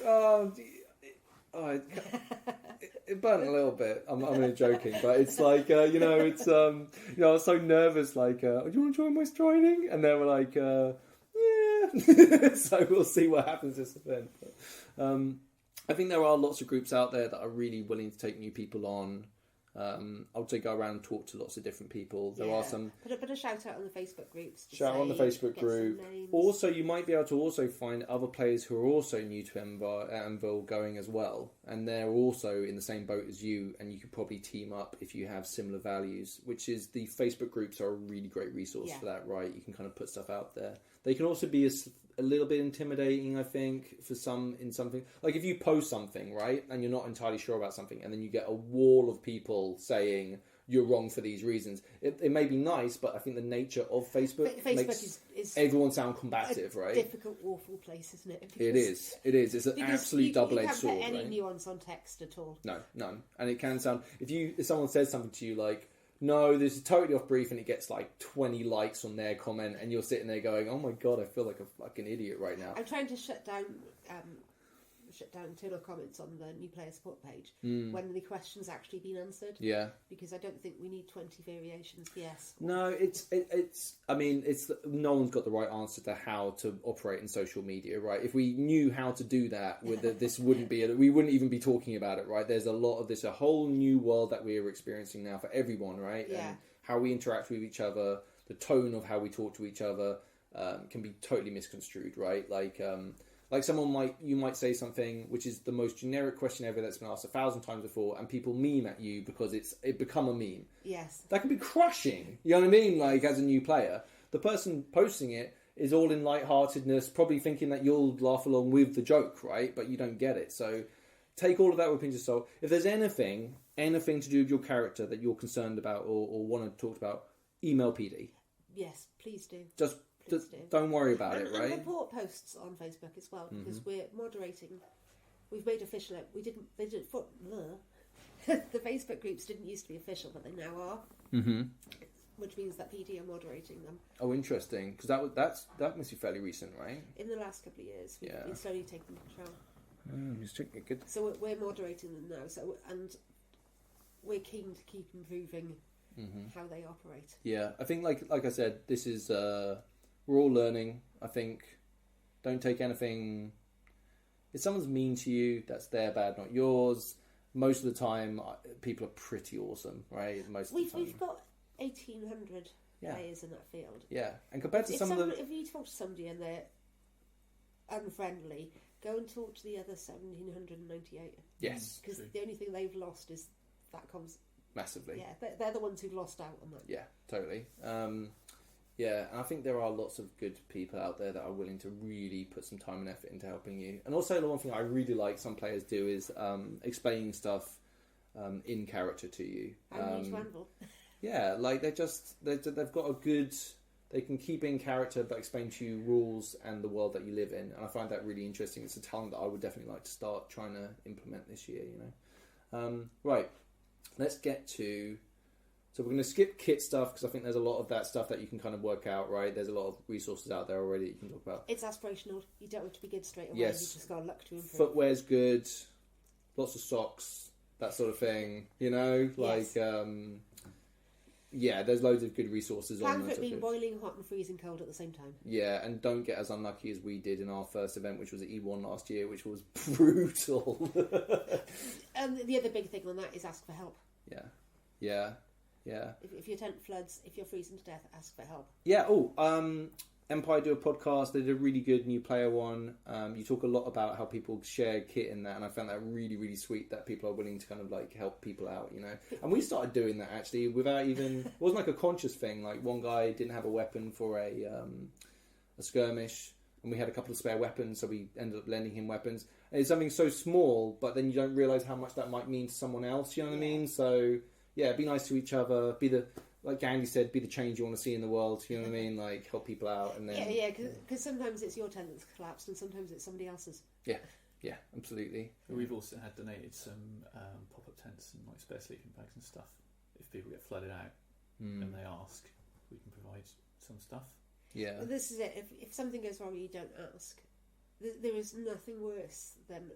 it burnt a little bit. I'm only joking, but it's like you know, it's you know, I was so nervous. Like, do you want to join my striding? And they were like, yeah. So we'll see what happens this event. But, I think there are lots of groups out there that are really willing to take new people on. I would say go around and talk to lots of different people. There are some... Put a shout out on the Facebook groups. Shout out on the Facebook group. Also, you might be able to also find other players who are also new to Anvil going as well. And they're also in the same boat as you, and you could probably team up if you have similar values, which is the Facebook groups are a really great resource for that, right? You can kind of put stuff out there. They can also be a little bit intimidating, I think, for some in something. Like if you post something, right, and you're not entirely sure about something, and then you get a wall of people saying you're wrong for these reasons. It may be nice, but I think the nature of Facebook makes is everyone sound combative, right? Difficult, awful place, isn't it? It is. It's an absolute double-edged sword. You can't put any right? nuance on text at all. No, none. And it can sound if someone says something to you like, no, this is totally off brief, and it gets like 20 likes on their comment, and you're sitting there going, oh my god, I feel like a fucking idiot right now. I'm trying to shut down internal comments on the new player support page when the question's actually been answered. Yeah. Because I don't think we need 20 variations. Yes. No, it's. I mean, no one's got the right answer to how to operate in social media, right? If we knew how to do that, this wouldn't be. We wouldn't even be talking about it, right? There's a whole new world that we are experiencing now for everyone, right? Yeah. And how we interact with each other, the tone of how we talk to each other can be totally misconstrued, right? Like. Like you might say something which is the most generic question ever that's been asked 1,000 times before, and people meme at you because it become a meme. Yes. That can be crushing. You know what I mean? Like, as a new player, the person posting it is all in lightheartedness, probably thinking that you'll laugh along with the joke, right? But you don't get it. So take all of that with a pinch of salt. If there's anything to do with your character that you're concerned about or want to talk about, email PD. Yes, please do. Just don't worry about it, right? And report posts on Facebook as well, because we're moderating. We've made official. They didn't. The Facebook groups didn't used to be official, but they now are. Mm-hmm. Which means that PD are moderating them. Oh, interesting. Because that must be fairly recent, right? In the last couple of years, we've been slowly taking control. Good. So we're moderating them now. So and we're keen to keep improving how they operate. Yeah, I think like I said, this is we're all learning. I think don't take anything. If someone's mean to you, that's their bad, not yours. Most of the time, people are pretty awesome, right? We've got 1,800 players in that field. Yeah, and compared to if you talk to somebody and they're unfriendly, go and talk to the other 1,798. Yes, because the only thing they've lost is that comes massively. Yeah, they're the ones who've lost out on that. Yeah, totally. Yeah, and I think there are lots of good people out there that are willing to really put some time and effort into helping you. And also, the one thing I really like some players do is explaining stuff in character to you. And you to handle. Yeah, like they've got a good. They can keep in character but explain to you rules and the world that you live in, and I find that really interesting. It's a talent that I would definitely like to start trying to implement this year. Right. Let's get to. So we're going to skip kit stuff because I think there's a lot of that stuff that you can kind of work out, right? There's a lot of resources out there already that you can talk about. It's aspirational. You don't have to be good straight away. Yes. You just got luck to improve. Footwear's good. Lots of socks. That sort of thing. Like, yes. There's loads of good resources Plan on for it being boiling hot and freezing cold at the same time. Yeah, and don't get as unlucky as we did in our first event, which was at E1 last year, which was brutal. And the other big thing on that is ask for help. Yeah. If your tent floods, if you're freezing to death, ask for help. Yeah. Empire do a podcast. They did a really good new player one. You talk a lot about how people share kit in that, and I found that really, really sweet that people are willing to kind of like help people out, And we started doing that actually without even. It wasn't like a conscious thing. Like one guy didn't have a weapon for a skirmish, and we had a couple of spare weapons, so we ended up lending him weapons. And it's something so small, but then you don't realise how much that might mean to someone else. You know what I mean? So yeah, be nice to each other. Like Gandhi said, be the change you want to see in the world. You know what I mean? Like help people out, and then because sometimes it's your tent that's collapsed, and sometimes it's somebody else's. Yeah, absolutely. We've also had donated some pop-up tents and like spare sleeping bags and stuff. If people get flooded out and they ask, we can provide some stuff. Yeah. Well, this is it. If something goes wrong, and you don't ask. There is nothing worse than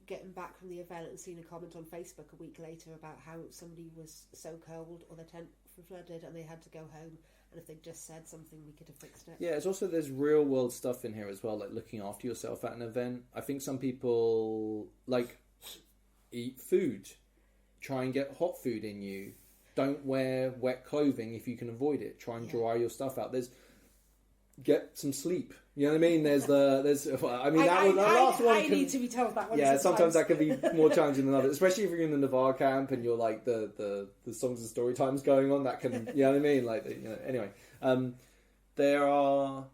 getting back from the event and seeing a comment on Facebook a week later about how somebody was so cold or their tent flooded and they had to go home, and if they'd just said something, we could have fixed it. Yeah, it's also there's real world stuff in here as well, like looking after yourself at an event. I think some people like eat food, try and get hot food in you. Don't wear wet clothing if you can avoid it. Try and dry your stuff out. Get some sleep. You know what I mean? The last one. I need to be told that one. Yeah, sometimes that can be more challenging than others, especially if you're in the Navarre camp and you're like the songs and story times going on. That can, you know what I mean? Anyway, there are.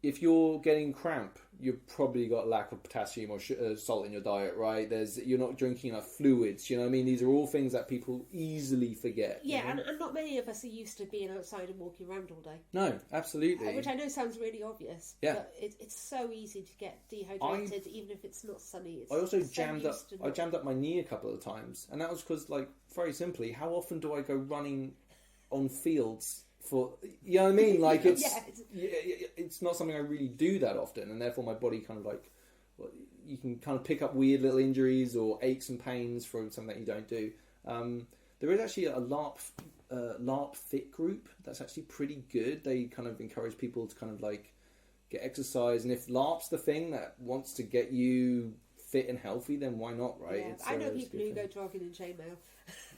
If you're getting cramp, you've probably got lack of potassium or salt in your diet, right? You're not drinking enough fluids. You know what I mean? These are all things that people easily forget. Yeah, and not many of us are used to being outside and walking around all day. No, absolutely. Which I know sounds really obvious. Yeah. But it's so easy to get dehydrated, even if it's not sunny. I also jammed up my knee a couple of times, and that was because, like, very simply, how often do I go running on fields? You know what I mean? Like it's not something I really do that often, and therefore my body kind of like you can kind of pick up weird little injuries or aches and pains from something that you don't do. There is actually a LARP fit group that's actually pretty good. They kind of encourage people to kind of like get exercise, and if LARP's the thing that wants to get you fit and healthy, then why not, right? Yeah, I know people who go jogging in chainmail.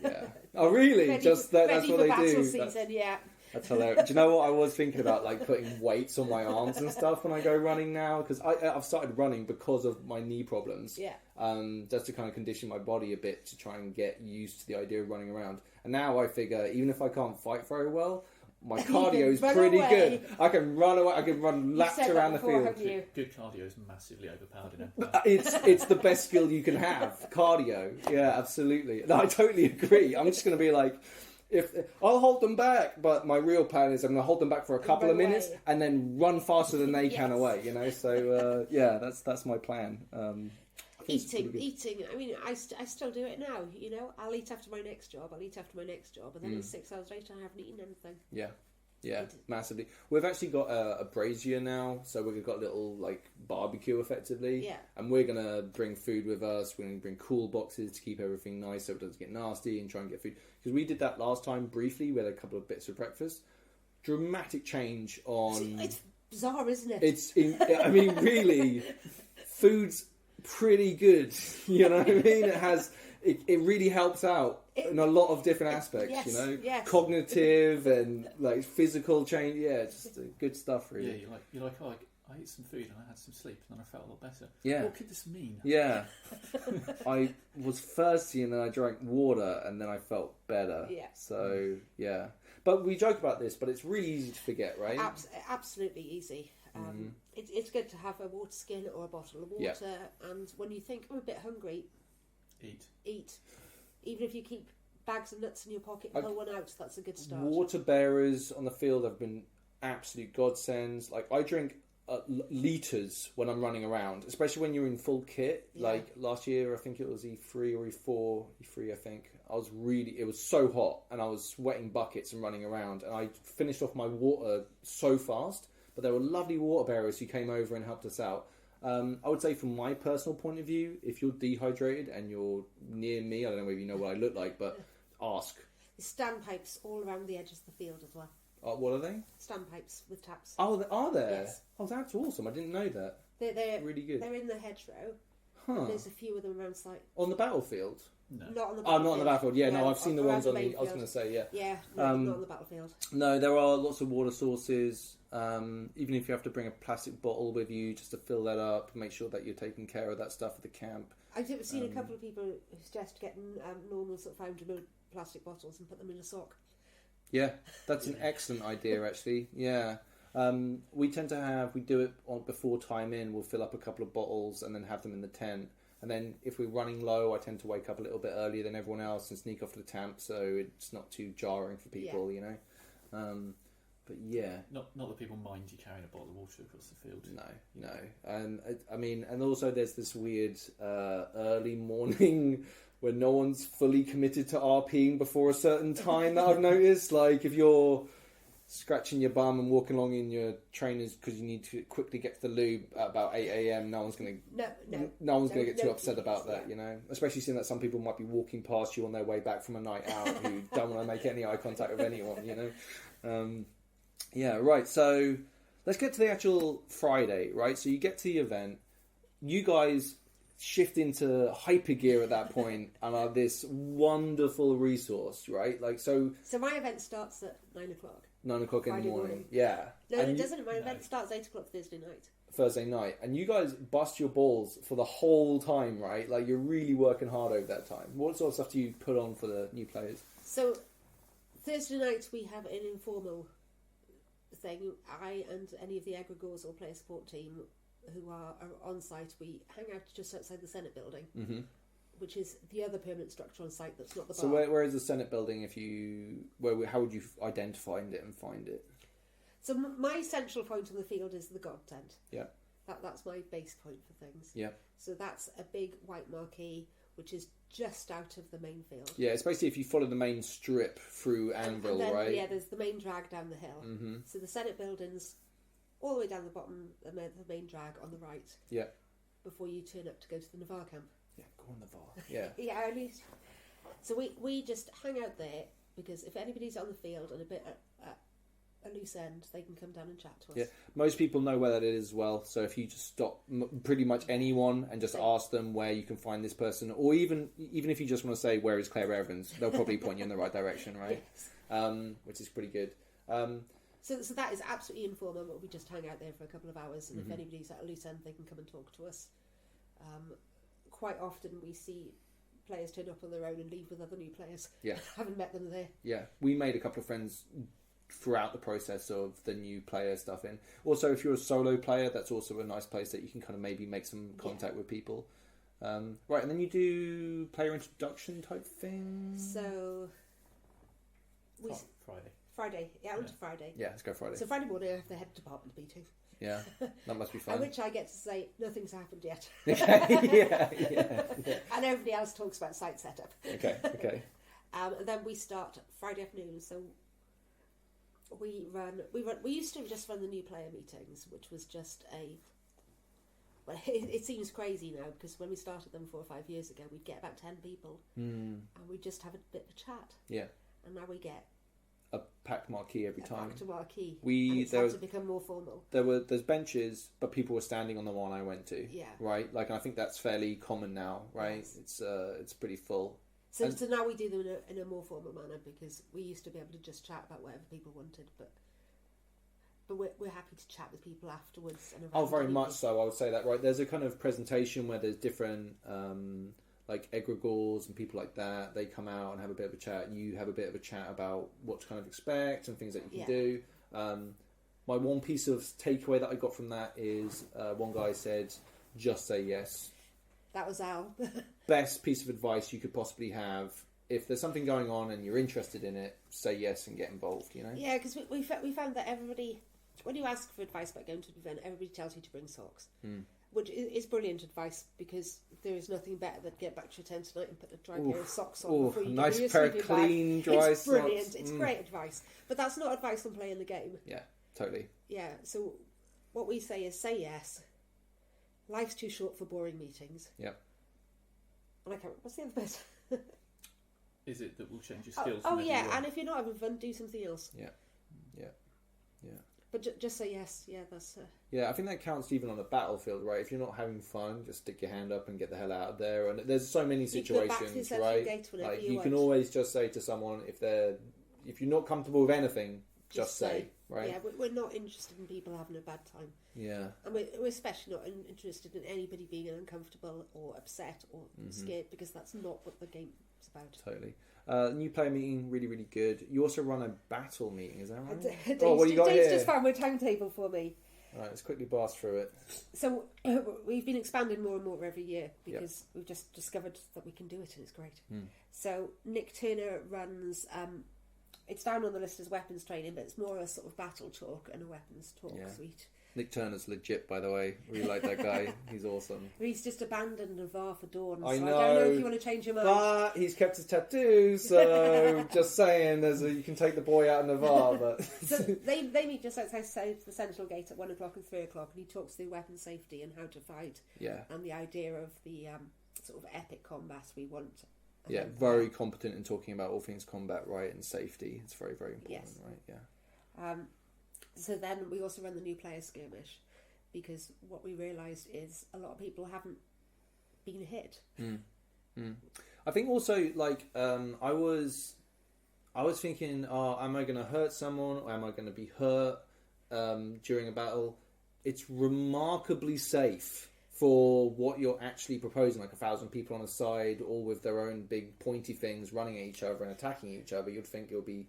Yeah. Oh, really? Ready that's what for they battle do. Season, yeah. That's hilarious. Do you know what I was thinking about, like putting weights on my arms and stuff when I go running now? Because I've started running because of my knee problems. Yeah. Just to kind of condition my body a bit to try and get used to the idea of running around. And now I figure, even if I can't fight very well, my cardio is pretty good. I can run away. I can run laps around the field. Good cardio is massively overpowered in it. It's the best skill you can have. Cardio. Yeah, absolutely. No, I totally agree. I'm just going to be like, if I'll hold them back, but my real plan is I'm going to hold them back for a couple of minutes and then run faster than they can away. You know, so yeah, that's my plan. Eating. I mean, I still do it now. You know, I'll eat after my next job. And then 6 hours later, I haven't eaten anything. Yeah, massively. We've actually got a brazier now, so we've got a little like barbecue effectively. Yeah. And we're gonna bring food with us. We're gonna bring cool boxes to keep everything nice, so it doesn't get nasty, and try and get food. Because we did that last time briefly. We had a couple of bits of breakfast. Dramatic change on. It's bizarre, isn't it? I mean, really, food's pretty good. You know what I mean? It really helps out in a lot of different aspects. Yes, you know, yes. Cognitive and like physical change. Yeah, just good stuff. Really. Yeah, you're like, oh, I ate some food and I had some sleep and then I felt a lot better. Yeah. What could this mean? Yeah. I was thirsty and then I drank water and then I felt better. Yeah. So yeah, but we joke about this, but it's really easy to forget, right? Absolutely easy. It's good to have a water skin or a bottle of water, and when you think, I'm a bit hungry, eat. Even if you keep bags of nuts in your pocket, pull one out, that's a good start. Water bearers on the field have been absolute godsends. Like, I drink litres when I'm running around, especially when you're in full kit. Yeah. Like last year, I think it was E3 or E3 I think. It was so hot and I was sweating buckets and running around, and I finished off my water so fast. But there were lovely water bearers who came over and helped us out. I would say from my personal point of view, if you're dehydrated and you're near me, I don't know if you know what I look like, but ask. There's standpipes all around the edges of the field as well. What are they? Standpipes with taps. Oh, are there? Yes. Oh, that's awesome. I didn't know that. They're really good. They're in the hedgerow. Huh. There's a few of them around site. On the battlefield? No. Not on the battlefield. Oh, not on the battlefield. Yeah, no, I've seen the ones on the... main I was going to say, yeah. Yeah, not on the battlefield. No, there are lots of water sources. Even if you have to bring a plastic bottle with you just to fill that up, make sure that you're taking care of that stuff at the camp. I've seen a couple of people who suggest getting normal sort of 500ml plastic bottles and put them in a sock. Yeah, that's an excellent idea, actually. Yeah. We tend to do it before time in. We'll fill up a couple of bottles and then have them in the tent. And then if we're running low, I tend to wake up a little bit earlier than everyone else and sneak off to the camp, so it's not too jarring for people, you know. But yeah, not that people mind you carrying a bottle of water across the field. No. And I mean, and also there's this weird early morning where no one's fully committed to RPing before a certain time that I've noticed. Like if you're scratching your bum and walking along in your trainers because you need to quickly get to the lube at about 8 a.m. No one's going to get too upset about that, you know. Especially seeing that some people might be walking past you on their way back from a night out who don't want to make any eye contact with anyone, you know. Yeah, right. So let's get to the actual Friday, right? So you get to the event. You guys shift into hyper gear at that point and are this wonderful resource, right? Like so my event starts at 9 o'clock. 9 o'clock in the morning. morning. Yeah. No, and it doesn't. My event starts 8 o'clock Thursday night. And you guys bust your balls for the whole time, right? Like you're really working hard over that time. What sort of stuff do you put on for the new players? So Thursday night we have an informal thing. I and any of the aggregors or player support team who are on site, we hang out just outside the Senate building, which is the other permanent structure on site that's not the bar. So where is the Senate building? How would you identify it and find it? So my central point on the field is the God tent. Yeah. That's my base point for things. Yeah. So that's a big white marquee which is just out of the main field. Yeah, it's basically if you follow the main strip through Anvil, and then, right? Yeah, there's the main drag down the hill. Mm-hmm. So the Senate building's all the way down the bottom, the main drag on the right. Yeah. Before you turn up to go to the Navarre camp. Yeah, go on Navarre. Yeah. Yeah, at least. So we just hang out there because if anybody's on the field and a bit at a loose end, they can come down and chat to us. Yeah, most people know where that is as well. So if you just stop pretty much anyone and just ask them where you can find this person, or even if you just want to say where is Clare Evans, they'll probably point you in the right direction, right? Yes. Which is pretty good. So that is absolutely informal, but we just hang out there for a couple of hours, and if anybody's at a loose end, they can come and talk to us. Quite often we see players turn up on their own and leave with other new players. Yeah. Haven't met them there. Yeah, we made a couple of friends throughout the process of the new player stuff in. Also, if you're a solo player, that's also a nice place that you can kind of maybe make some contact with people. Right, and then you do player introduction type things. So Friday. Yeah, I went to Friday. Yeah, let's go Friday. So Friday morning I have the head department meeting. Yeah, that must be fun. At which I get to say, nothing's happened yet. Okay, yeah. And everybody else talks about site setup. Okay. And then we start Friday afternoon. So we used to just run the new player meetings, which was just well, it seems crazy now, because when we started them 4 or 5 years ago, we'd get about 10 people, and we'd just have a bit of a chat. Yeah. And now we get a packed marquee every time. Packed marquee. It's had to become more formal. There's benches, but people were standing on the one I went to. Yeah. Right. Like, I think that's fairly common now. Right. Yes. It's pretty full. So now we do them in a more formal manner, because we used to be able to just chat about whatever people wanted, but we're happy to chat with people afterwards. And very much so. I would say that. Right. There's a kind of presentation where there's different. Like egregores and people like that, they come out and have a bit of a chat. You have a bit of a chat about what to kind of expect and things that you can do. My one piece of takeaway that I got from that is one guy said, just say yes. That was Al. Best piece of advice you could possibly have. If there's something going on and you're interested in it, say yes and get involved, you know? Yeah, because we found that everybody, when you ask for advice about going to an event, everybody tells you to bring socks. Which is brilliant advice, because there is nothing better than get back to your tent tonight and put a dry pair of socks on before you nice do your pair of sleeping clean, bag. dry It's brilliant. socks. It's great advice. But that's not advice on playing the game. Yeah, totally. Yeah, so what we say is say yes. Life's too short for boring meetings. Yep. And I can't... What's the other bit? Is it that will change your skills? Oh yeah, and if you're not having fun, do something else. Yeah. But just say yes. Yeah, that's... Yeah, I think that counts even on a battlefield, right? If you're not having fun, just stick your hand up and get the hell out of there. And there's so many situations, right? Like you can always just say to someone, if you're not comfortable with anything, just say, right? Yeah, we're not interested in people having a bad time. Yeah. And we're especially not interested in anybody being uncomfortable or upset or scared, because that's not what the game's about. Totally. New player meeting, really, really good. You also run a battle meeting, is that right? What you got here? Dave's just found my timetable for me. Right, let's quickly blast through it. So we've been expanding more and more every year, because we've just discovered that we can do it, and it's great. So Nick Turner runs... it's down on the list as weapons training, but it's more a sort of battle talk and a weapons talk suite. Nick Turner's legit, by the way. Really like that guy. He's awesome. He's just abandoned Navarre for Dawn, I so know, I don't know if you want to change your mind. But he's kept his tattoo, so just saying, you can take the boy out of Navarre. But so they meet just outside the Sentinel Gate at 1 o'clock and 3 o'clock, and he talks through weapon safety and how to fight. Yeah. And the idea of the sort of epic combat we want. Yeah, very competent in talking about all things combat, right, and safety. It's very, very important, right? Yeah. So then we also run the new player skirmish, because what we realised is a lot of people haven't been hit. I think also, like, I was thinking, am I going to hurt someone, or am I going to be hurt during a battle? It's remarkably safe for what you're actually proposing, like 1,000 people on a side, all with their own big pointy things running at each other and attacking each other. You'd think it'll be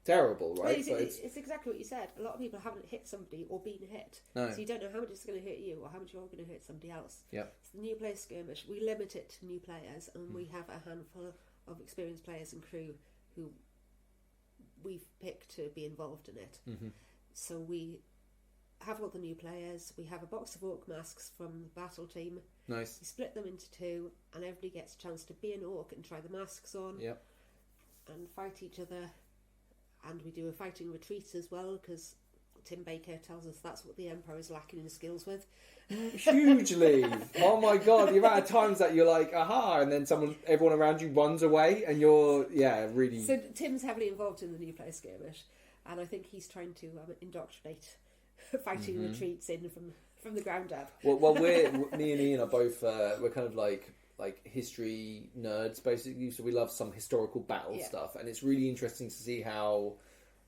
terrible, right? Well, it's exactly what you said. A lot of people haven't hit somebody or been hit. No. So you don't know how much it's going to hit you or how much you're going to hit somebody else. Yep. It's the new player skirmish. We limit it to new players, and we have a handful of experienced players and crew who we've picked to be involved in it. So we have all the new players. We have a box of orc masks from the battle team. Nice. We split them into 2, and everybody gets a chance to be an orc and try the masks on. Yep. And fight each other. And we do a fighting retreat as well, because Tim Baker tells us that's what the Emperor is lacking in skills with. Hugely. Oh my god, the amount of times that you're like, aha, and then everyone around you runs away, and you're, really... So Tim's heavily involved in the new player skirmish, and I think he's trying to indoctrinate fighting retreats in from the ground up. Well, me and Ian are both, we're kind of like history nerds, basically, so we love some historical battle stuff, and it's really interesting to see how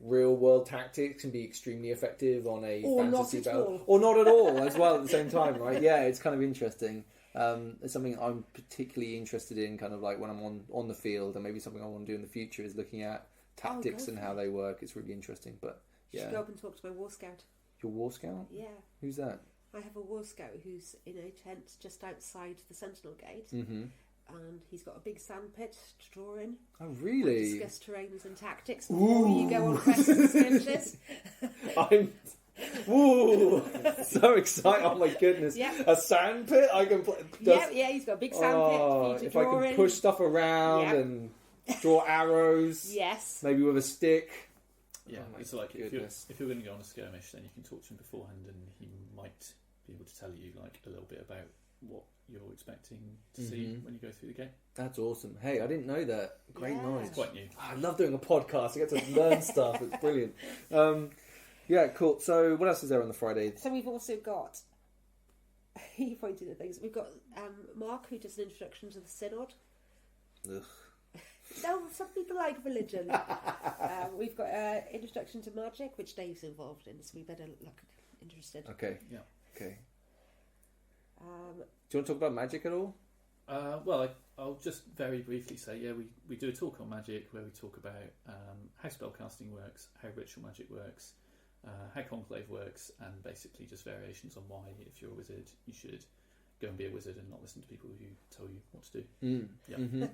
real world tactics can be extremely effective on a Or not fantasy at battle, all. or not at all as well at the same time, right? Yeah, it's kind of interesting. It's something I'm particularly interested in, kind of like when I'm on the field, and maybe something I want to do in the future is looking at tactics and how they work. It's really interesting. But You should go up and talk to my war scout. Your war scout? Yeah. Who's that? I have a war scout who's in a tent just outside the Sentinel Gate, and he's got a big sandpit to draw in. Oh, really? And discuss terrains and tactics before you go on quests and skirmishes. I'm so excited! Oh my goodness! Yep. A sandpit I can play. Yeah, he's got a big sandpit for you to if draw I can in. push stuff around and draw arrows, Yes. maybe with a stick. Yeah, Oh my it's like if goodness. you're going to go on a skirmish, then you can talk to him beforehand, and he might be able to tell you like a little bit about what you're expecting to see when you go through the game. That's awesome. Hey, I didn't know that. Great knowledge. It's quite new. I love doing a podcast. I get to learn stuff. It's brilliant. Yeah, cool. So what else is there on the Friday? So we've also got, you pointed at things, we've got Mark, who does an introduction to the Synod. Ugh. No, some people like religion. We've got introduction to magic, which Dave's involved in, so we better look interested. Okay. Yeah. Okay. Do you want to talk about magic at all? Well, I'll just very briefly say, we do a talk on magic where we talk about how spellcasting works, how ritual magic works, how conclave works, and basically just variations on why, if you're a wizard, you should go and be a wizard and not listen to people who tell you what to do.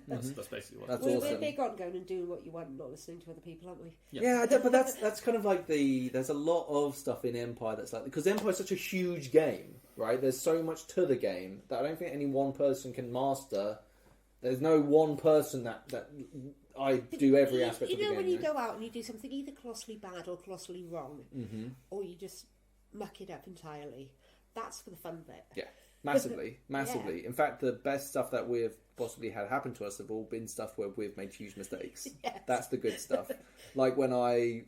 That's basically what. That's We're awesome. big on going and doing what you want, not listening to other people, aren't we? Yeah, but that's kind of like there's a lot of stuff in Empire that's like, because Empire is such a huge game, right? There's so much to the game that I don't think any one person can master. There's no one person that I do every aspect of the game. You know when you go out and you do something either colossally bad or colossally wrong, or you just muck it up entirely. That's for the fun bit. Yeah. Massively. In fact, the best stuff that we've possibly had happen to us have all been stuff where we've made huge mistakes. Yes. That's the good stuff. Like when I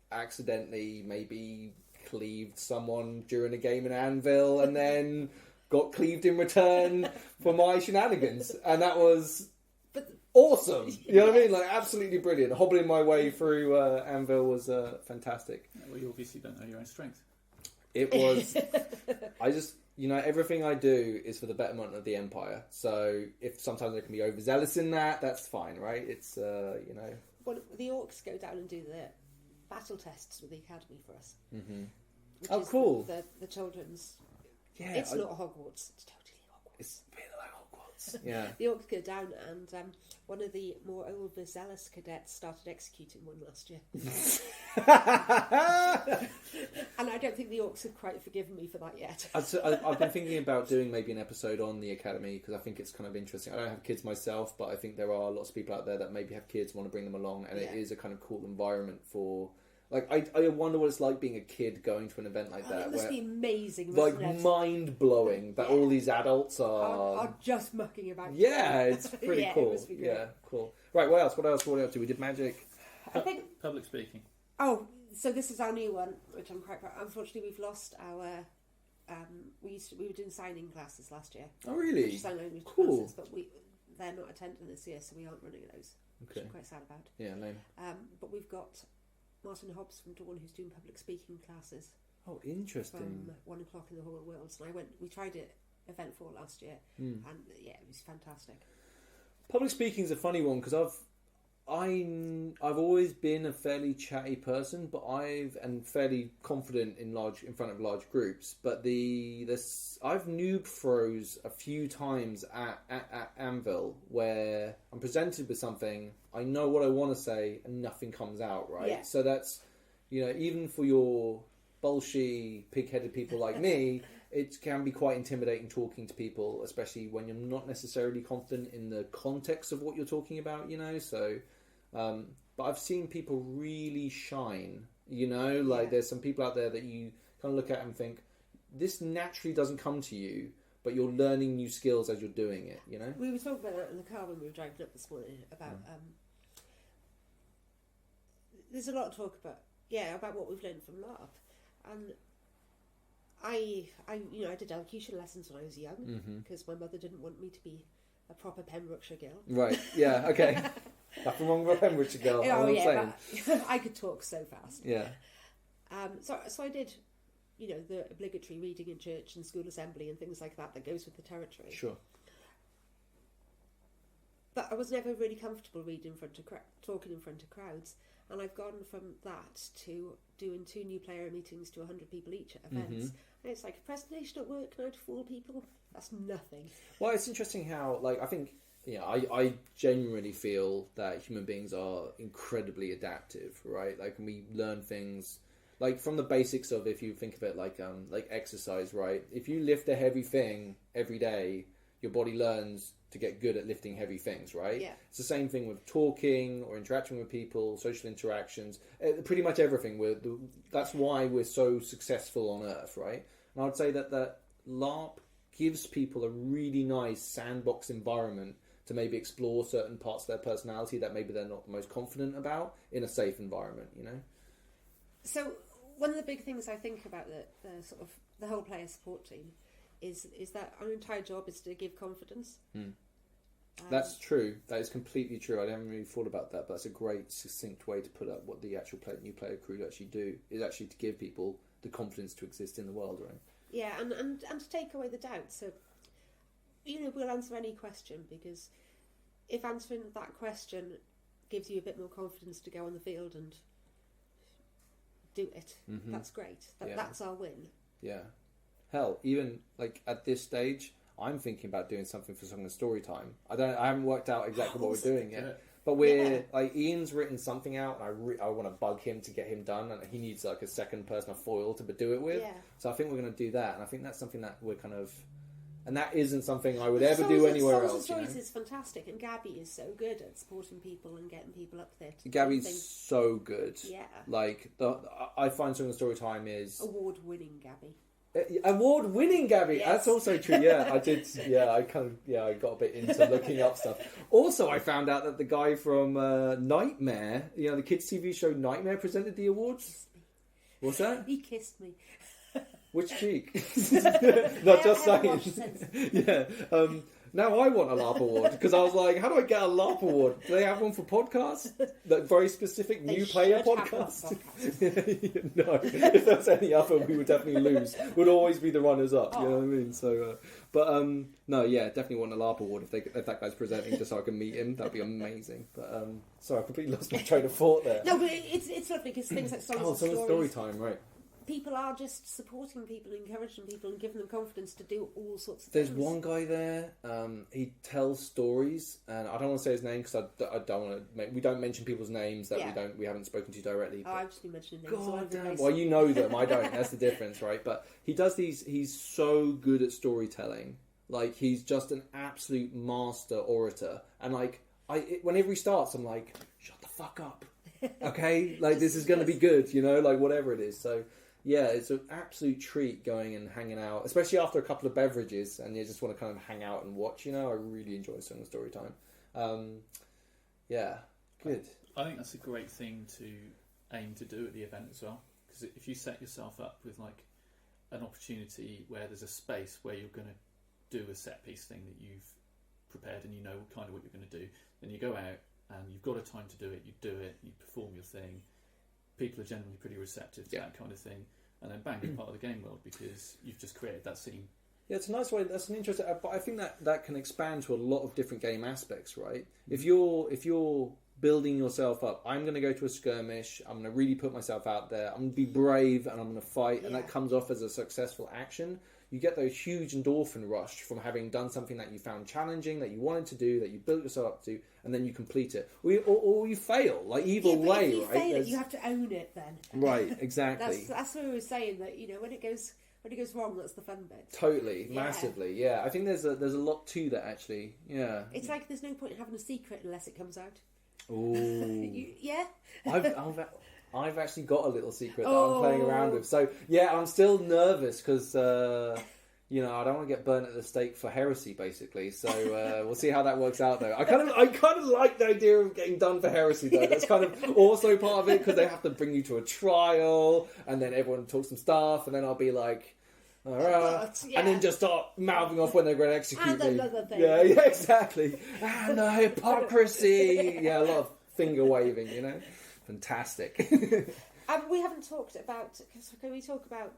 accidentally maybe cleaved someone during a game in Anvil and then got cleaved in return for my shenanigans. And that was awesome. You know what I mean? Like, absolutely brilliant. Hobbling my way through Anvil was fantastic. Well, you obviously don't know your own strength. It was... I just... You know, everything I do is for the betterment of the Empire. So if sometimes I can be overzealous in that, that's fine, right? It's, you know... Well, the orcs go down and do the battle tests with the Academy for us. Which Oh, is cool. The children's... Yeah, It's not Hogwarts. It's totally Hogwarts. It's really like Hogwarts. Yeah. The orcs go down and one of the more overzealous cadets started executing one last year. And I don't think the orcs have quite forgiven me for that yet. I've been thinking about doing maybe an episode on the Academy because I think it's kind of interesting. I don't have kids myself, but I think there are lots of people out there that maybe have kids, want to bring them along, and it is a kind of cool environment for... Like, I wonder what it's like being a kid going to an event like that. It must be amazing, like, mustn't it? mind-blowing that all these adults Are just mucking about. Yeah, it's pretty cool. It must be great. Yeah, cool. Right, what else? What else were we up to? We did magic. I think... Public speaking. Oh, so this is our new one, which I'm quite proud. Unfortunately, we've lost our... we were doing signing classes last year. Oh, really? Sign language Cool. classes, but they're not attending this year, so we aren't running those. Okay. Which I'm quite sad about. Yeah, lame. But we've got Martin Hobbs from Dawn who's doing public speaking classes Oh, interesting. from 1 o'clock in the Hall of Worlds. And we tried it Event 4 last year, and yeah, it was fantastic. Public speaking is a funny one because I've always been a fairly chatty person, but and fairly confident in front of large groups. But I've noob froze a few times at Anvil where I'm presented with something, I know what I want to say, and nothing comes out right. Yeah. So that's, you know, even for your bullshit, pig-headed people like me, it can be quite intimidating talking to people, especially when you're not necessarily confident in the context of what you're talking about, you know, so... but I've seen people really shine, you know, like there's some people out there that you kind of look at and think, this naturally doesn't come to you, but you're learning new skills as you're doing it, you know? We were talking about that in the car when we were driving up this morning about there's a lot of talk about what we've learned from LARP, and I did elocution lessons when I was young because my mother didn't want me to be a proper Pembrokeshire girl. Right, yeah, okay. Nothing wrong with Pembrokeshire girl. Oh, I'm yeah, saying. but I could talk so fast. Yeah. So I did, the obligatory reading in church and school assembly and things like that goes with the territory. Sure. But I was never really comfortable reading in front of talking in front of crowds, and I've gone from that to doing 2 new player meetings to 100 people each at events. And it's like a presentation at work now to 4 people. That's nothing. Well, it's interesting how, I think, I genuinely feel that human beings are incredibly adaptive, right? Like, we learn things, from the basics of, if you think of it like exercise, right? If you lift a heavy thing every day, your body learns to get good at lifting heavy things, right? Yeah. It's the same thing with talking or interacting with people, social interactions, pretty much everything. That's why we're so successful on Earth, right? And I would say that LARP gives people a really nice sandbox environment to maybe explore certain parts of their personality that maybe they're not the most confident about in a safe environment, So one of the big things I think about the sort of the whole player support team is that our entire job is to give confidence. That's true. That is completely true. I haven't really thought about that, but that's a great, succinct way to put up what the actual new player crew actually do, is actually to give people the confidence to exist in the world, right? Yeah, and to take away the doubt. So, we'll answer any question, because if answering that question gives you a bit more confidence to go on the field and do it, that's great. That's our win. Yeah. Hell, even at this stage, I'm thinking about doing something for Song of Story Time. I haven't worked out exactly what we're doing yet. But Ian's written something out, and I want to bug him to get him done, and he needs a second person, a foil to do it with. Yeah. So I think we're going to do that, and I think that's something that we're kind of, and that isn't something I would ever do anywhere else. Songs and Stories is fantastic, and Gabby is so good at supporting people and getting people up there. Gabby's so good. Yeah. I find Song of Story Time is award-winning Gabby. Award-winning Gabby. Yes. That's also true. Yeah, I did. Yeah, I got a bit into looking up stuff. Also, I found out that the guy from Nightmare, the kids' TV show Nightmare, presented the awards. What's that? He kissed me. Which cheek? Not just saying. Yeah. Now I want a LARP award, because I was like, how do I get a LARP award? Do they have one for podcasts? That very specific new player podcast? No. If there's any other, we would definitely lose. We'd always be the runners up. You know what I mean? So, no, yeah, definitely want a LARP award if that guy's presenting, just so I can meet him. That'd be amazing. But sorry, I completely lost my train of thought there. No, but it's lovely, because things like songs and story time, right? People are just supporting people, encouraging people, and giving them confidence to do all sorts of things. things. There's one guy there. He tells stories, and I don't want to say his name because I don't want to. We don't mention people's names that we haven't spoken to directly. I've just been mentioning names. God damn. Well, you know them. I don't. That's the difference, right? But he does these. He's so good at storytelling. He's just an absolute master orator, and whenever he starts, I'm like, shut the fuck up, okay? This is going to be good, whatever it is. So. Yeah, it's an absolute treat going and hanging out, especially after a couple of beverages, and you just want to kind of hang out and watch. I really enjoy Song of Story Time. Yeah, good. I think that's a great thing to aim to do at the event as well, because if you set yourself up with an opportunity where there's a space where you're going to do a set piece thing that you've prepared and you know kind of what you're going to do, then you go out and you've got a time to do it, you do it, you perform your thing. People are generally pretty receptive to that kind of thing, and then bang, you're part of the game world because you've just created that scene. Yeah, it's a nice way. That's an interesting. But I think that can expand to a lot of different game aspects, right? If you're building yourself up, I'm going to go to a skirmish. I'm going to really put myself out there. I'm going to be brave, and I'm going to fight, and that comes off as a successful action. You get those huge endorphin rush from having done something that you found challenging, that you wanted to do, that you built yourself up to, and then you complete it. Or you fail, either way, if you right? Fail it, you have to own it then. Right, exactly. That's what we were saying, that when it goes wrong, that's the fun bit. Totally, massively, yeah. I think there's a lot to that, actually. Yeah. It's like there's no point in having a secret unless it comes out. Ooh. Yeah. I've actually got a little secret that I'm playing around with. So, yeah, I'm still nervous because, I don't want to get burnt at the stake for heresy, basically. So we'll see how that works out, though. I kind of like the idea of getting done for heresy, though. That's kind of also part of it, because they have to bring you to a trial, and then everyone talks some stuff, and then I'll be like, and then just start mouthing off when they're going to execute and me. another thing. Yeah, exactly. And the hypocrisy. Yeah, a lot of finger waving, you know. Fantastic. We haven't talked about. Can we talk about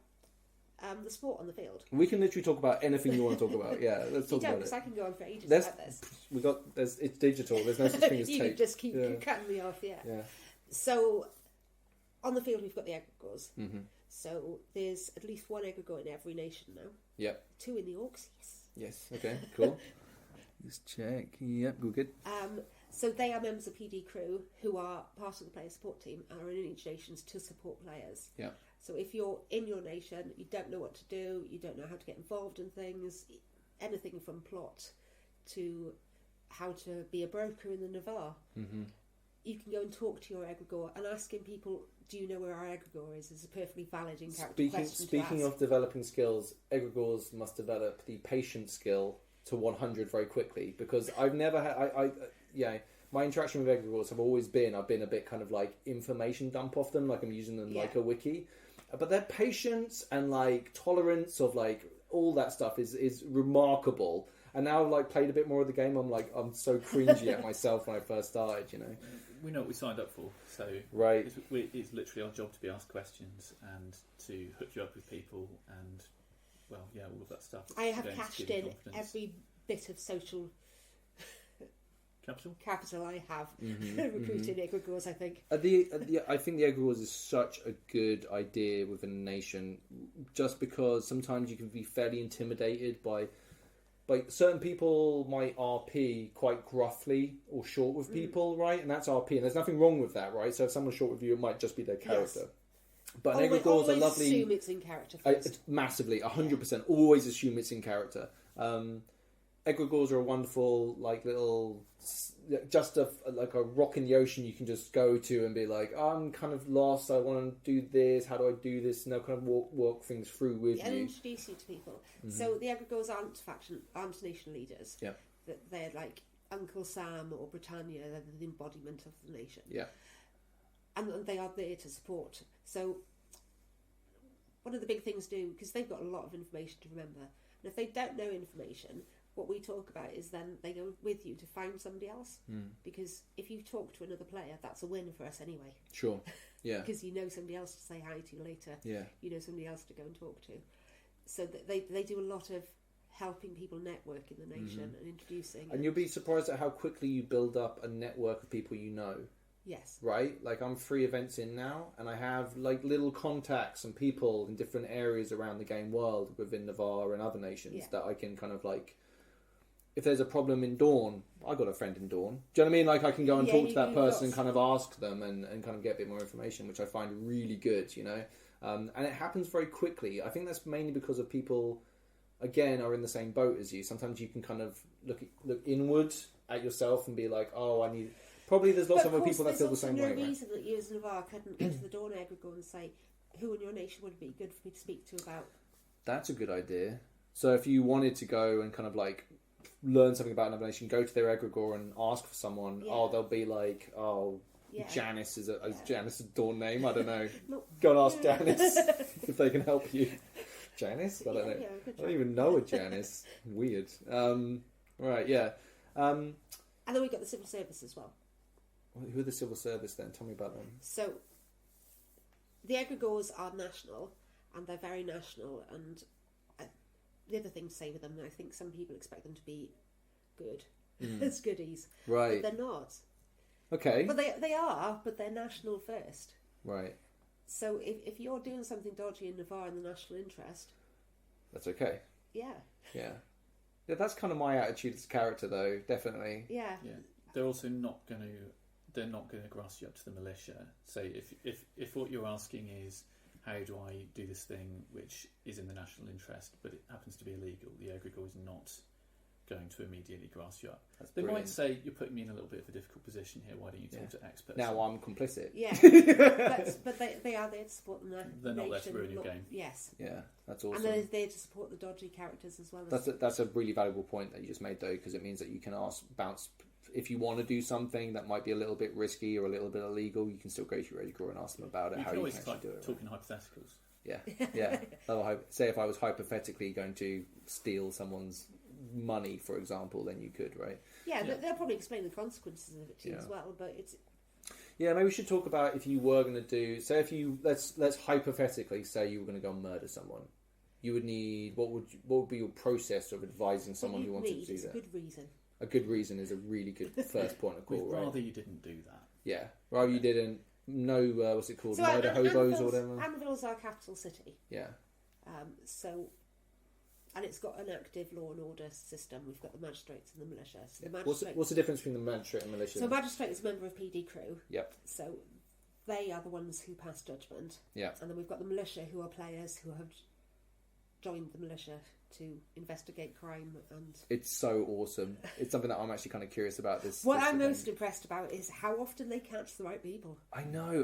the sport on the field? We can literally talk about anything you want to talk about. Yeah, let's talk about it. Because I can go on for ages about this. It's digital. There's no such thing as you tape. can just keep cutting me off. Yeah. So on the field we've got the egregores. Mm-hmm. So there's at least one egregore in every nation now. Yep. 2 in the Orcs. Yes. Okay. Cool. Just check. Yep. Good. So they are members of PD crew who are part of the player support team and are in each nation to support players. Yeah. So if you're in your nation, you don't know what to do, you don't know how to get involved in things, anything from plot to how to be a broker in the Navarre, you can go and talk to your egregore, and asking people, do you know where our egregore is a perfectly valid in character question. Speaking of developing skills, egregores must develop the patience skill to 100 very quickly, because I've never had... my interaction with egregores have always been, I've been a bit kind of like information dump off them, like I'm using them like a wiki. But their patience and like tolerance of like all that stuff is remarkable. And now I've like played a bit more of the game, I'm so cringy at myself when I first started, you know. We know what we signed up for, so right. It's literally our job to be asked questions and to hook you up with people and, well, yeah, all of that stuff. I have cashed in every bit of social capital I have recruiting egregores, I think. I think the egregores is such a good idea within a nation, just because sometimes you can be fairly intimidated by... Like, certain people might RP quite gruffly or short with people, right? And that's RP, and there's nothing wrong with that, right? So if someone's short with you, it might just be their character. Yes. But egregores are lovely... assume it's in character first. Massively, 100%. Always assume it's in character. Egregores are a wonderful, like, little... Just like a rock in the ocean you can just go to and be like, oh, I'm kind of lost, I want to do this, how do I do this? And they'll kind of walk things through with you. And introduce you to people. So the egregores aren't nation leaders. Yeah. They're like Uncle Sam or Britannia, they're the embodiment of the nation. Yeah. And they are there to support. So one of the big things to do, because they've got a lot of information to remember, and if they don't know information, what we talk about is then they go with you to find somebody else. Because if you talk to another player, that's a win for us anyway. Sure, yeah. Because you know somebody else to say hi to later. Yeah. You know somebody else to go and talk to. So they do a lot of helping people network in the nation and introducing. And you'll be surprised at how quickly you build up a network of people you know. Yes. Right? Like, I'm 3 events in now, and I have like little contacts and people in different areas around the game world within Navarre and other nations that I can kind of like... If there's a problem in Dawn, I got a friend in Dawn. Do you know what I mean? Like, I can go and talk to that person and kind of ask them and kind of get a bit more information, which I find really good, you know? And it happens very quickly. I think that's mainly because of people, again, are in the same boat as you. Sometimes you can kind of look inward at yourself and be like, oh, I need... Probably there's lots of other people that feel the same way. There's no reason that you as Navarre couldn't go to the Dawn egregore and say, who in your nation would be good for me to speak to about... That's a good idea. So if you wanted to go and kind of like... learn something about another nation, go to their egregore and ask for someone. They'll be like, Janice is Janice a Dawn name? I don't know. Go and ask Janice if they can help you. Janice? I don't know. I don't even know a Janice. Weird. Right, yeah. And then we've got the civil service as well. Who are the civil service then? Tell me about them. So the egregores are national, and they're very national, and the other thing to say with them, I think some people expect them to be good as goodies, right? But they're not. Okay, but they are, but they're national first, right? So if you're doing something dodgy in Navarre in the national interest, that's okay. Yeah. That's kind of my attitude as a character, though. Definitely. Yeah. They're also not going to grass you up to the militia. So if what you're asking is, how do I do this thing which is in the national interest, but it happens to be illegal, the egregore is not going to immediately grass you up. They might say, you're putting me in a little bit of a difficult position here, why don't you talk to experts? Now I'm complicit. Yeah, but they are there to support the nation. They're not there to ruin your game. Yes. Yeah, that's awesome. And they're there to support the dodgy characters as well. That's a really valuable point that you just made, though, because it means that you can bounce... If you want to do something that might be a little bit risky or a little bit illegal, you can still go to your egregore and ask them about it. You how can you always can actually do it. Talking hypotheticals. Yeah. Say if I was hypothetically going to steal someone's money, for example, then you could, right? Yeah, they'll probably explain the consequences of it to you as well, but it's... Yeah, maybe we should talk about if you were going to do... Say if you... Let's hypothetically say you were going to go and murder someone. You would need... What would be your process of advising someone who wanted to do that? A good reason. A good reason is a really good first point of call, We'd right? rather you didn't do that. Yeah. Rather you didn't... No, what's it called? So Murder hobos or whatever? Anvil's our capital city. Yeah. And it's got an active law and order system. We've got the magistrates and the militia. So the What's the difference between the magistrate and militia? So magistrate is a member of PD crew. Yep. So they are the ones who pass judgment. Yeah. And then we've got the militia, who are players who have joined the militia to investigate crime. And it's so awesome. It's something that I'm actually kind of curious about. What I'm most impressed about is how often they catch the right people. I know.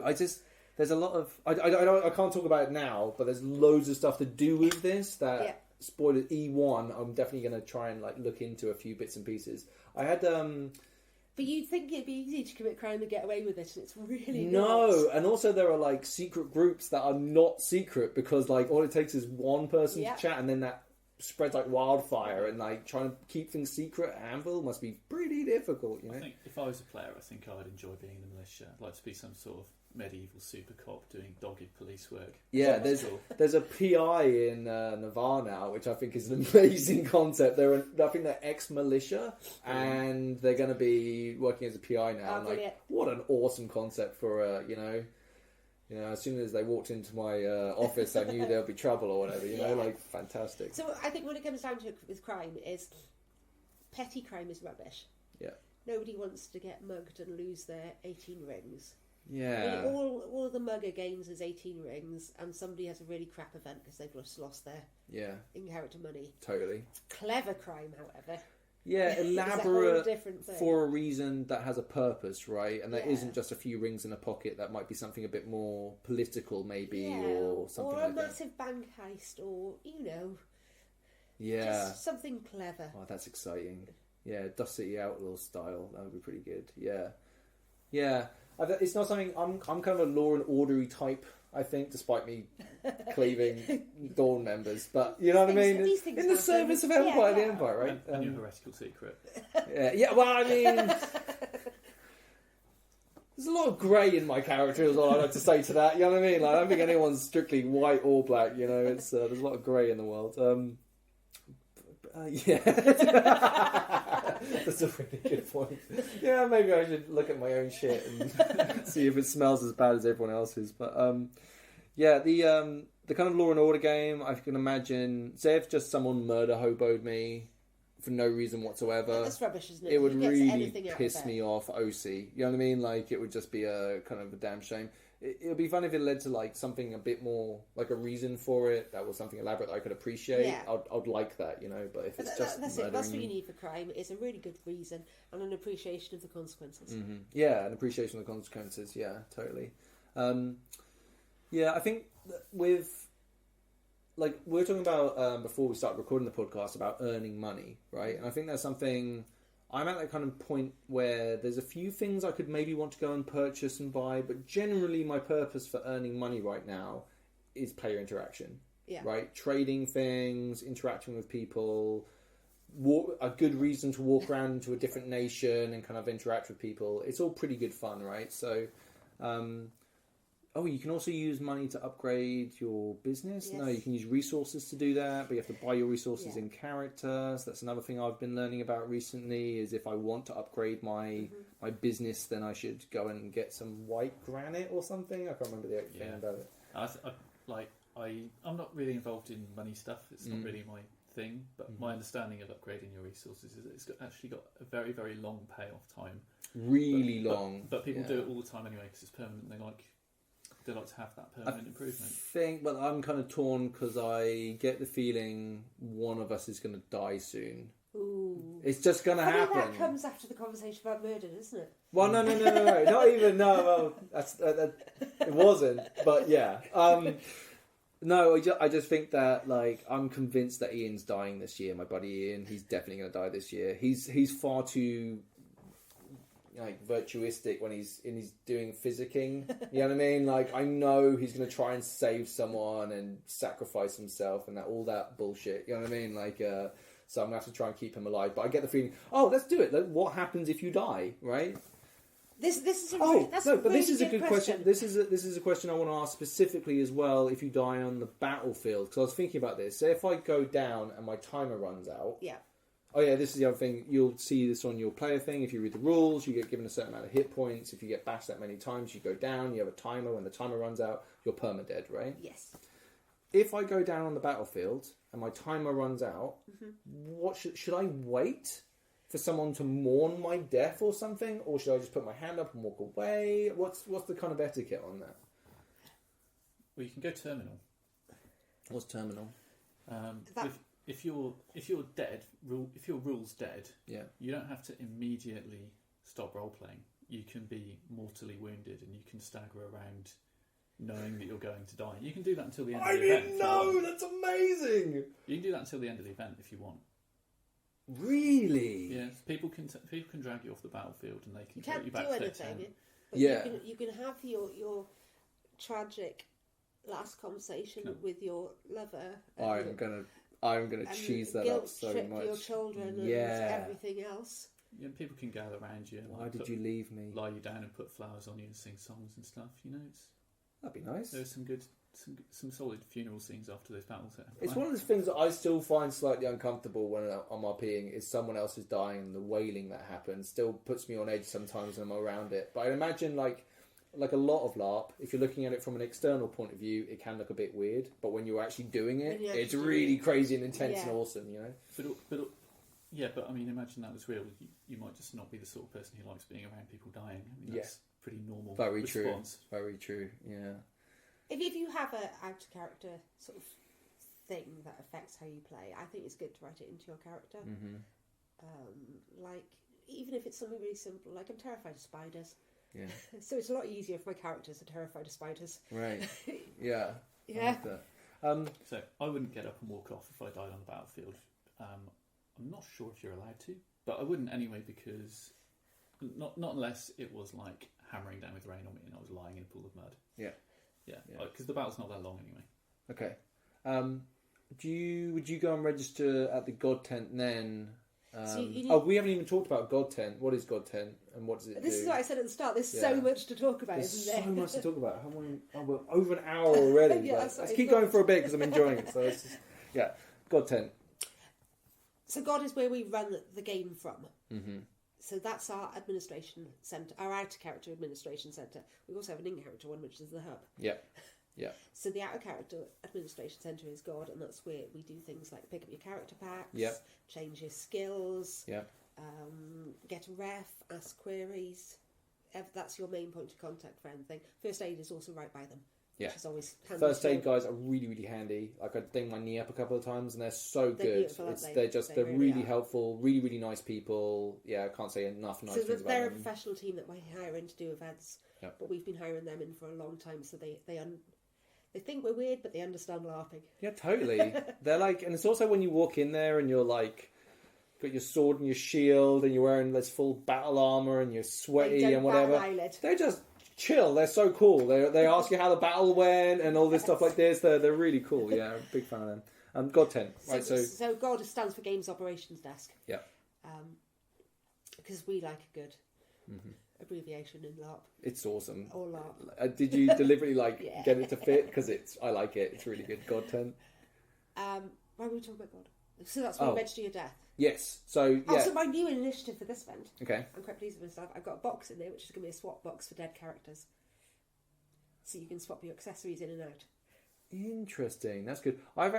There's a lot of... I can't talk about it now, but there's loads of stuff to do with this that... Yeah. Spoiler E1, I'm definitely going to try and look into a few bits and pieces. I had... But you'd think it'd be easy to commit crime and get away with it, and it's really no. not. And also there are secret groups that are not secret because all it takes is one person to chat, and then that spreads like wildfire. And trying to keep things secret at Anvil must be pretty difficult. You know. I think if I was a player, I think I'd enjoy being in the militia. I'd like to be some sort of medieval super cop doing dogged police work. Yeah, there's a PI in Navarre now, which I think is an amazing concept. I think they're ex-militia, and they're going to be working as a PI now. What an awesome concept for as soon as they walked into my office, I knew there'd be trouble or whatever. You know, fantastic. So I think when it comes down to it with crime, is petty crime is rubbish. Yeah. Nobody wants to get mugged and lose their 18 rings. Yeah. I mean, all the mugger gains is 18 rings, and somebody has a really crap event because they've just lost their in-character money. Totally. Clever crime, however. Yeah, elaborate for a reason that has a purpose, right? And that isn't just a few rings in a pocket. That might be something a bit more political, maybe, or something like that. Or a massive bank heist, or, just something clever. Oh, that's exciting. Yeah, Dust City Outlaw style. That would be pretty good. Yeah. Yeah. It's not something... I'm kind of a law and ordery type, I think, despite me cleaving Dawn members. But, you know what I mean? In the service of the Empire, right? And your heretical secret. Well, I mean... There's a lot of grey in my character, is all I'd like to say to that. You know what I mean? I don't think anyone's strictly white or black, It's there's a lot of grey in the world. Yeah. That's a really good point. Yeah, maybe I should look at my own shit and see if it smells as bad as everyone else's. But the kind of law and order game, I can imagine, say if just someone murder hoboed me for no reason whatsoever. That's rubbish, isn't it? It would really piss me off, OC. You know what I mean? It would just be a kind of a damn shame. It would be fun if it led to something a bit more, a reason for it that was something elaborate that I could appreciate. Yeah. I'd like that, But if it's just that's it. That's what you need for crime. Is a really good reason and an appreciation of the consequences. Mm-hmm. Yeah, an appreciation of the consequences. Yeah, totally. I think with we were talking about before we started recording the podcast about earning money, right? And I think that's something. I'm at that kind of point where there's a few things I could maybe want to go and purchase and buy, but generally my purpose for earning money right now is player interaction. Yeah. Right? Trading things, interacting with people, a good reason to walk around into a different nation and kind of interact with people. It's all pretty good fun, right? So, you can also use money to upgrade your business. Yes. No, you can use resources to do that, but you have to buy your resources in character. So that's another thing I've been learning about recently, is if I want to upgrade my business, then I should go and get some white granite or something. I can't remember the thing about it. I'm not really involved in money stuff. It's not really my thing, but my understanding of upgrading your resources is it's actually got a very, very long payoff time. Really long. But people do it all the time anyway because it's permanent. They like to have that permanent improvement. But I'm kind of torn because I get the feeling one of us is going to die soon. Ooh. It's just going to happen. That comes after the conversation about murder, doesn't it? Well, no. Not even, no. Well, it wasn't, but yeah. No, I just think that, I'm convinced that Ian's dying this year. My buddy Ian, he's definitely going to die this year. He's far too like virtuistic when he's doing physicking. You know what I mean? Like, I know he's going to try and save someone and sacrifice himself and all that bullshit. You know what I mean? Like, so I'm going to have to try and keep him alive. But I get the feeling, let's do it. Like, what happens if you die, right? This is a this is a good question. This is a question I want to ask specifically as well. If you die on the battlefield, because I was thinking about this. Say if I go down and my timer runs out. Yeah. Oh yeah, this is the other thing. You'll see this on your player thing. If you read the rules, you get given a certain amount of hit points. If you get bashed that many times, you go down. You have a timer. When the timer runs out, you're permadead, right? Yes. If I go down on the battlefield and my timer runs out, what should I wait for someone to mourn my death or something, or should I just put my hand up and walk away? What's the kind of etiquette on that? Well, you can go terminal. What's terminal? If you're dead, if your rule's dead, you don't have to immediately stop role playing. You can be mortally wounded and you can stagger around, knowing that you're going to die. You can do that until the end of the event. I didn't know. That's amazing. You can do that until the end of the event if you want. Really? Yes. People can drag you off the battlefield and they can you take you back to their tent. But you can have your tragic last conversation with your lover. I'm gonna cheese that up so much. Your children and everything else. Yeah, people can gather around you. And why did you leave me? Lie you down and put flowers on you and sing songs and stuff. You know, that'd be nice. There's some solid funeral scenes after those battles. It's one of the things that I still find slightly uncomfortable when I'm RPing is someone else is dying and the wailing that happens still puts me on edge sometimes when I'm around it. But I imagine like a lot of LARP, if you're looking at it from an external point of view, it can look a bit weird. But when you're actually doing it, it's really crazy and intense and awesome, you know? But I mean, imagine that was real. You might just not be the sort of person who likes being around people dying. I mean, that's pretty normal response. Very true, yeah. If you have an out of character sort of thing that affects how you play, I think it's good to write it into your character. Like, even if it's something really simple, like I'm terrified of spiders. Yeah. So it's a lot easier if my characters are terrified of spiders. Right. Yeah. Yeah. So I wouldn't get up and walk off if I died on the battlefield. I'm not sure if you're allowed to, but I wouldn't anyway because not unless it was like hammering down with rain on me and I was lying in a pool of mud. Yeah. Yeah. Because the battle's not that long anyway. Okay. Would you go and register at the God Tent then? We haven't even talked about God Tent. What is God Tent and what does it do? This is what I said at the start. There's so much to talk about, There's isn't there? so much to talk about. We're over an hour already. Let's keep going for a bit because I'm enjoying it. So God Tent. So God is where we run the game from. Mm-hmm. So that's our administration centre, our outer character administration centre. We also have an in-character one, which is the hub. Yeah. So the outer character administration centre is God, and that's where we do things like pick up your character packs, change your skills, get a ref, ask queries. That's your main point of contact for anything. First aid is also right by them. Yeah. Which is always handy. First aid guys are really, really handy. Like I dinged my knee up a couple of times and they're so good. They're really helpful, really, really nice people. Yeah, I can't say enough nice things about them. They're a professional team that we hire in to do events. Yep. But we've been hiring them in for a long time, so they think we're weird, but they understand LARPing. Yeah, totally. They're like, and it's also when you walk in there and you're like, got your sword and your shield and you're wearing this full battle armour and you're sweaty and whatever. They just chill. They're so cool. They ask you how the battle went and all this stuff like this. They're really cool. Yeah, big fan of them. God 10. Right, so God stands for Games Operations Desk. Yeah. Because we like a good abbreviation in LARP. It's awesome. Or LARP. Did you deliberately get it to fit? Because I like it. It's really good. God 10. Why were we talking about God? So that's when you register your death. Yes. So so my new initiative for this event. Okay. I'm quite pleased with myself. I've got a box in there which is going to be a swap box for dead characters. So you can swap your accessories in and out. Interesting. That's good. I've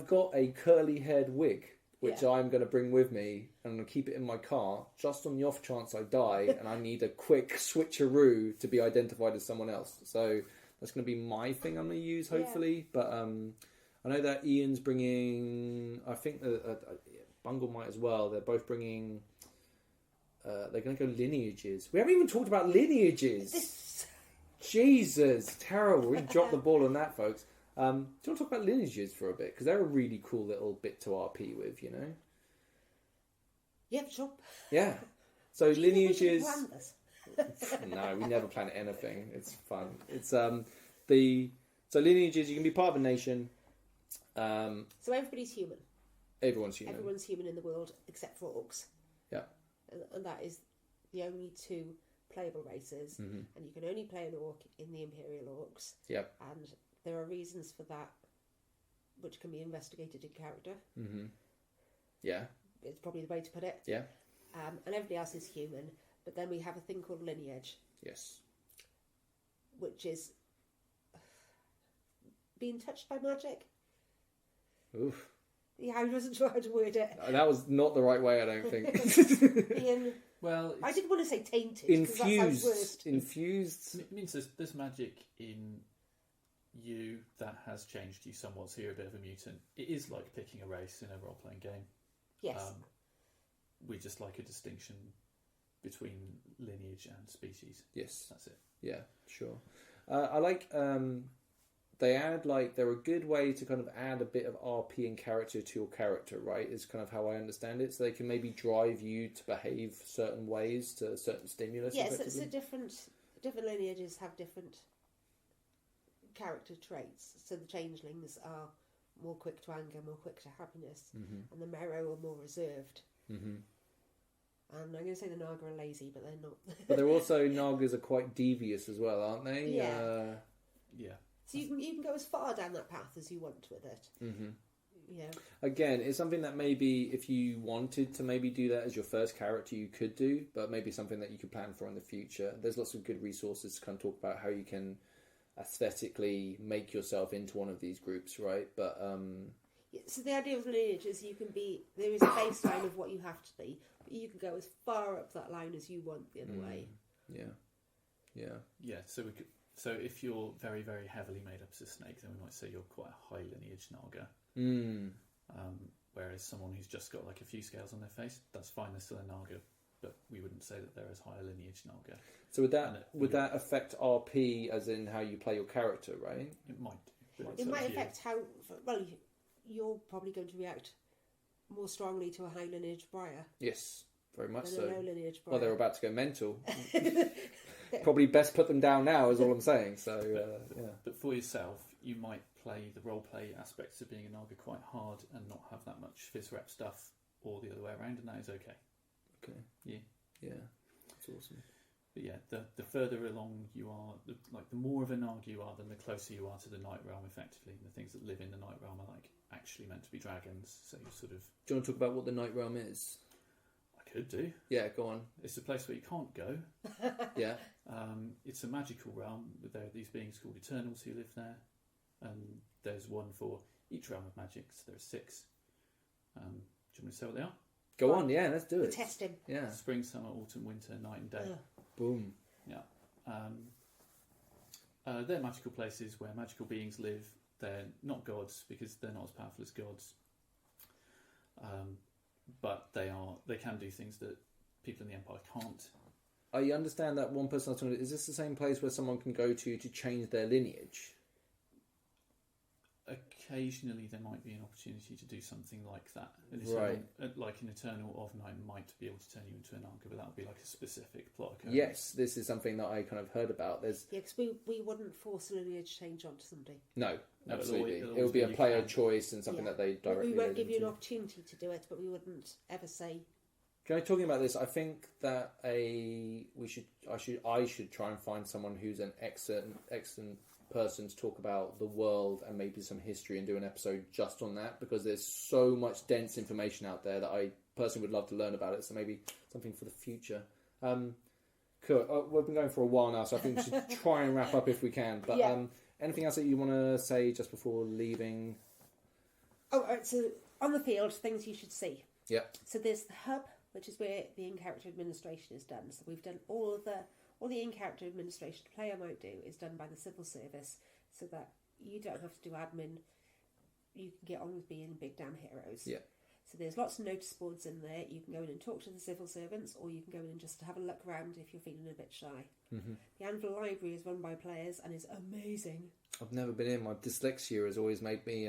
got a curly haired wig which I'm going to bring with me and I'm going to keep it in my car just on the off chance I die and I need a quick switcheroo to be identified as someone else. So that's going to be my thing I'm going to use hopefully. But I know that Ian's bringing, I think Bungle might as well. They're both bringing, they're going to go lineages. We haven't even talked about lineages. Jesus, terrible. We dropped the ball on that, folks. Do you want to talk about lineages for a bit? Because they're a really cool little bit to RP with, you know? Yeah, sure. Yeah. So Do you think we should lineages. plan this? No, we never plan anything. It's fun. It's so lineages. You can be part of a nation. So everybody's human. Everyone's human. Everyone's human in the world except for orcs. Yeah. And that is the only two playable races. Mm-hmm. And you can only play an orc in the Imperial Orcs. Yep. And there are reasons for that, which can be investigated in character. Mm-hmm. Yeah. It's probably the way to put it. Yeah. And everybody else is human. But then we have a thing called lineage, Yes. which is being touched by magic. Oof. Yeah, I wasn't sure how to word it. That was not the right way, I don't think. Being, Well, I didn't want to say tainted, because that sounds worse. Infused. it means there's magic in you that has changed you somewhat, so you're a bit of a mutant. It is like picking a race in a role-playing game. Yes. We just like a distinction between lineage and species. Yes. That's it. Yeah, sure. I like they add they're a good way to kind of add a bit of RP and character to your character, right? Is kind of how I understand it. So they can maybe drive you to behave certain ways to certain stimulus. Yes, so different lineages have different character traits. So the changelings are more quick to anger, more quick to happiness, and the Merrow are more reserved. Mm-hmm. And I'm going to say the Naga are lazy, but they're not. But they're also Nagas are quite devious as well, aren't they? Yeah. Yeah. So you can go as far down that path as you want with it. Mm-hmm. You know. Again, it's something that maybe if you wanted to maybe do that as your first character, you could do, but maybe something that you could plan for in the future. There's lots of good resources to kind of talk about how you can aesthetically make yourself into one of these groups, right? But So the idea of lineage is there is a baseline of what you have to be, but you can go as far up that line as you want the other way. Yeah. So if you're very, very heavily made up as a snake, then we might say you're quite a high lineage Naga. Whereas someone who's just got like a few scales on their face, that's fine, they're still a Naga, but we wouldn't say that they're as high a lineage Naga. So would that affect RP as in how you play your character, right? It might do. But It might affect how well you're probably going to react more strongly to a high lineage Briar Yes, very much than so. a low lineage Briar. Well, they're about to go mental. Probably best put them down now, is all I'm saying. So, yeah. But for yourself, you might play the role play aspects of being a Naga quite hard and not have that much phys rep stuff, or the other way around, and that is okay. Okay. Yeah. That's awesome. But yeah, the further along you are, the more of a Naga you are, then the closer you are to the Night Realm, effectively. And the things that live in the Night Realm are actually meant to be dragons. So you sort of. Do you want to talk about what the Night Realm is? I could do. Yeah, go on. It's a place where you can't go. Yeah. It's a magical realm. There are these beings called Eternals who live there, and there's one for each realm of magic. So there are 6. Do you want me to say what they are? Go on. Yeah, let's do We'll it. test him. Yeah. Spring, summer, autumn, winter, night and day. Boom. Yeah. They're magical places where magical beings live. They're not gods because they're not as powerful as gods. But they can do things that people in the Empire can't. I understand that one person I was talking to, is this the same place where someone can go to change their lineage? Occasionally there might be an opportunity to do something like that. Right. Like an Eternal of Night might be able to turn you into an Naga, but that would be like a specific plot occurrence. Yes, this is something that I kind of heard about. Yeah, because we wouldn't force a lineage change onto somebody. No, No, absolutely. it'll It would be a you player can. choice and something that they directly. We won't led give you an into. opportunity to do it, but we wouldn't ever say. Talking about this, I think that I should try and find someone who's an excellent person to talk about the world and maybe some history and do an episode just on that, because there's so much dense information out there that I personally would love to learn about it. So maybe something for the future. Cool. We've been going for a while now, so I think we should try and wrap up if we can. But anything else that you want to say just before leaving? Oh, all right, so on the field, things you should see. Yeah. So there's the hub, which is where the in-character administration is done. So we've done all the in-character administration a player might do is done by the civil service, so that you don't have to do admin. You can get on with being big damn heroes. Yeah. So there's lots of notice boards in there. You can go in and talk to the civil servants, or you can go in and just have a look around if you're feeling a bit shy. Mm-hmm. The Anvil Library is run by players and is amazing. I've never been in. My dyslexia has always made me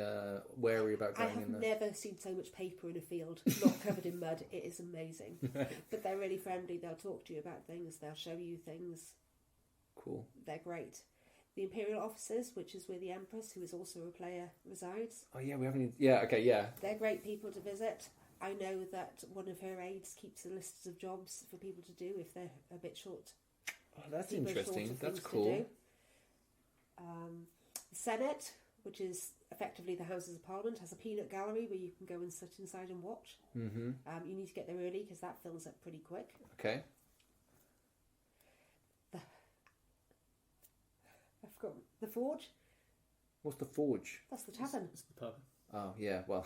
wary about going in there. I have never seen so much paper in a field, not covered in mud. It is amazing. But they're really friendly. They'll talk to you about things. They'll show you things. Cool. They're great. The Imperial Offices, which is where the Empress, who is also a player, resides. Oh yeah, we haven't. Yeah, okay, yeah. They're great people to visit. I know that one of her aides keeps a list of jobs for people to do if they're a bit short. Oh, that's People are short interesting. of That's things to cool. do. The Senate, which is effectively the Houses of Parliament, has a peanut gallery where you can go and sit inside and watch. Mm-hmm. You need to get there early because that fills up pretty quick. Okay. I've got the Forge. What's the Forge? That's the tavern. It's the pub. Oh yeah, well,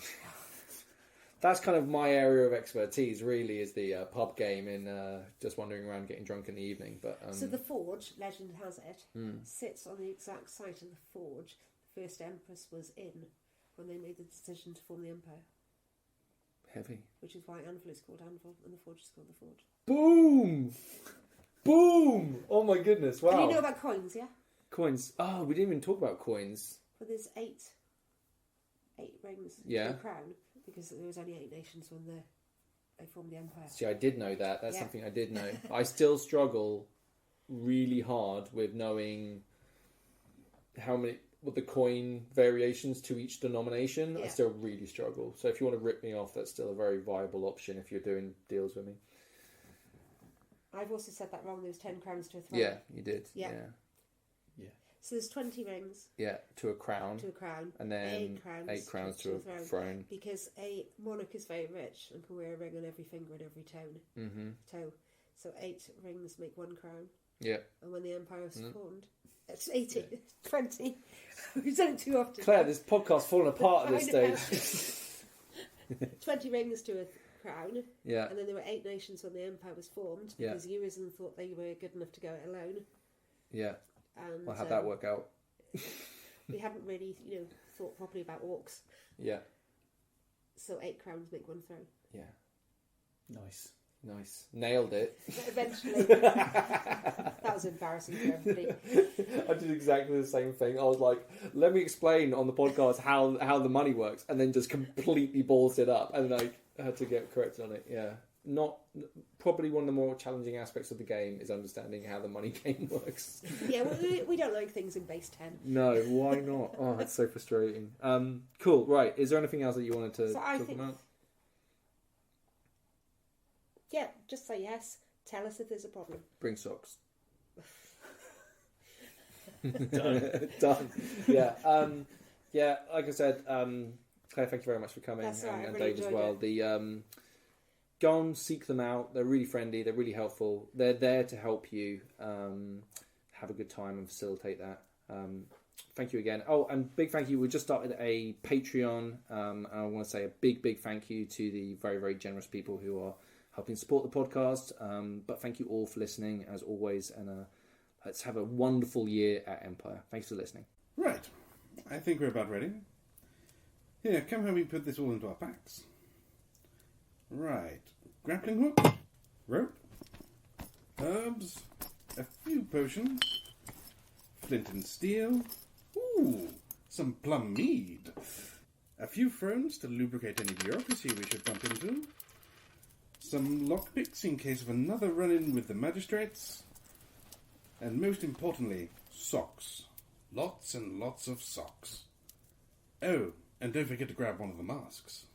that's kind of my area of expertise. Really, is the pub game and just wandering around getting drunk in the evening. But so the Forge, legend has it, sits on the exact site of the Forge the first Empress was in when they made the decision to form the Empire. Heavy. Which is why Anvil is called Anvil and the Forge is called the Forge. Boom! Boom! Oh my goodness! Wow. And you know about coins, yeah? Coins. Oh, we didn't even talk about coins. Well, there's eight rings Yeah. to the crown because there was only 8 nations when they formed the empire. See, I did know that. That's Yeah. something I did know. I still struggle really hard with knowing what the coin variations to each denomination. I Yeah. still really struggle. So if you want to rip me off, that's still a very viable option if you're doing deals with me. I've also said that wrong. There's 10 crowns to a throne. Yeah, you did. Yeah. Yeah. So there's 20 rings Yeah, to a crown. to a crown. And then 8 crowns to a throne. Because a monarch is very rich and can wear a ring on every finger and every Mm-hmm. toe. So 8 rings make 1 crown. Yeah. And when the empire was formed, it's 80, 20. We've done it too often. Claire, this podcast's falling apart at this I know. stage. 20 rings to a crown. Yeah. And then there were 8 nations when the empire was formed Yeah. because Urizen thought they were good enough to go it alone. Yeah. And Well, how'd that work out? we hadn't really, thought properly about orcs. Yeah. So 8 crowns make 1 throne. Yeah. Nice. Nailed it. But eventually, that was embarrassing for everybody. I did exactly the same thing. I was like, let me explain on the podcast how the money works, and then just completely balls it up, and I had to get corrected on it. Yeah. Probably one of the more challenging aspects of the game is understanding how the money game works. Yeah, we don't like things in base 10. No, why not? Oh, it's so frustrating. Cool, right. Is there anything else that you wanted to So I talk think- about? Yeah, just say yes. Tell us if there's a problem. Bring socks. Done. Done. Yeah. Yeah, like I said, Claire, thank you very much for coming. That's all right, I and really Dave as enjoyed well. it. The go and seek them out. They're really friendly. They're really helpful. They're there to help you have a good time and facilitate that. Thank you again. Oh, and big thank you. We just started a Patreon. And I want to say a big thank you to the very, very generous people who are helping support the podcast. But thank you all for listening, as always. And let's have a wonderful year at Empire. Thanks for listening. Right. I think we're about ready. Here, come help me put this all into our packs. Right. Grappling hook, rope, herbs, a few potions, flint and steel, ooh, some plum mead, a few thrones to lubricate any bureaucracy we should bump into, some lockpicks in case of another run-in with the magistrates, and most importantly, socks. Lots and lots of socks. Oh, and don't forget to grab one of the masks.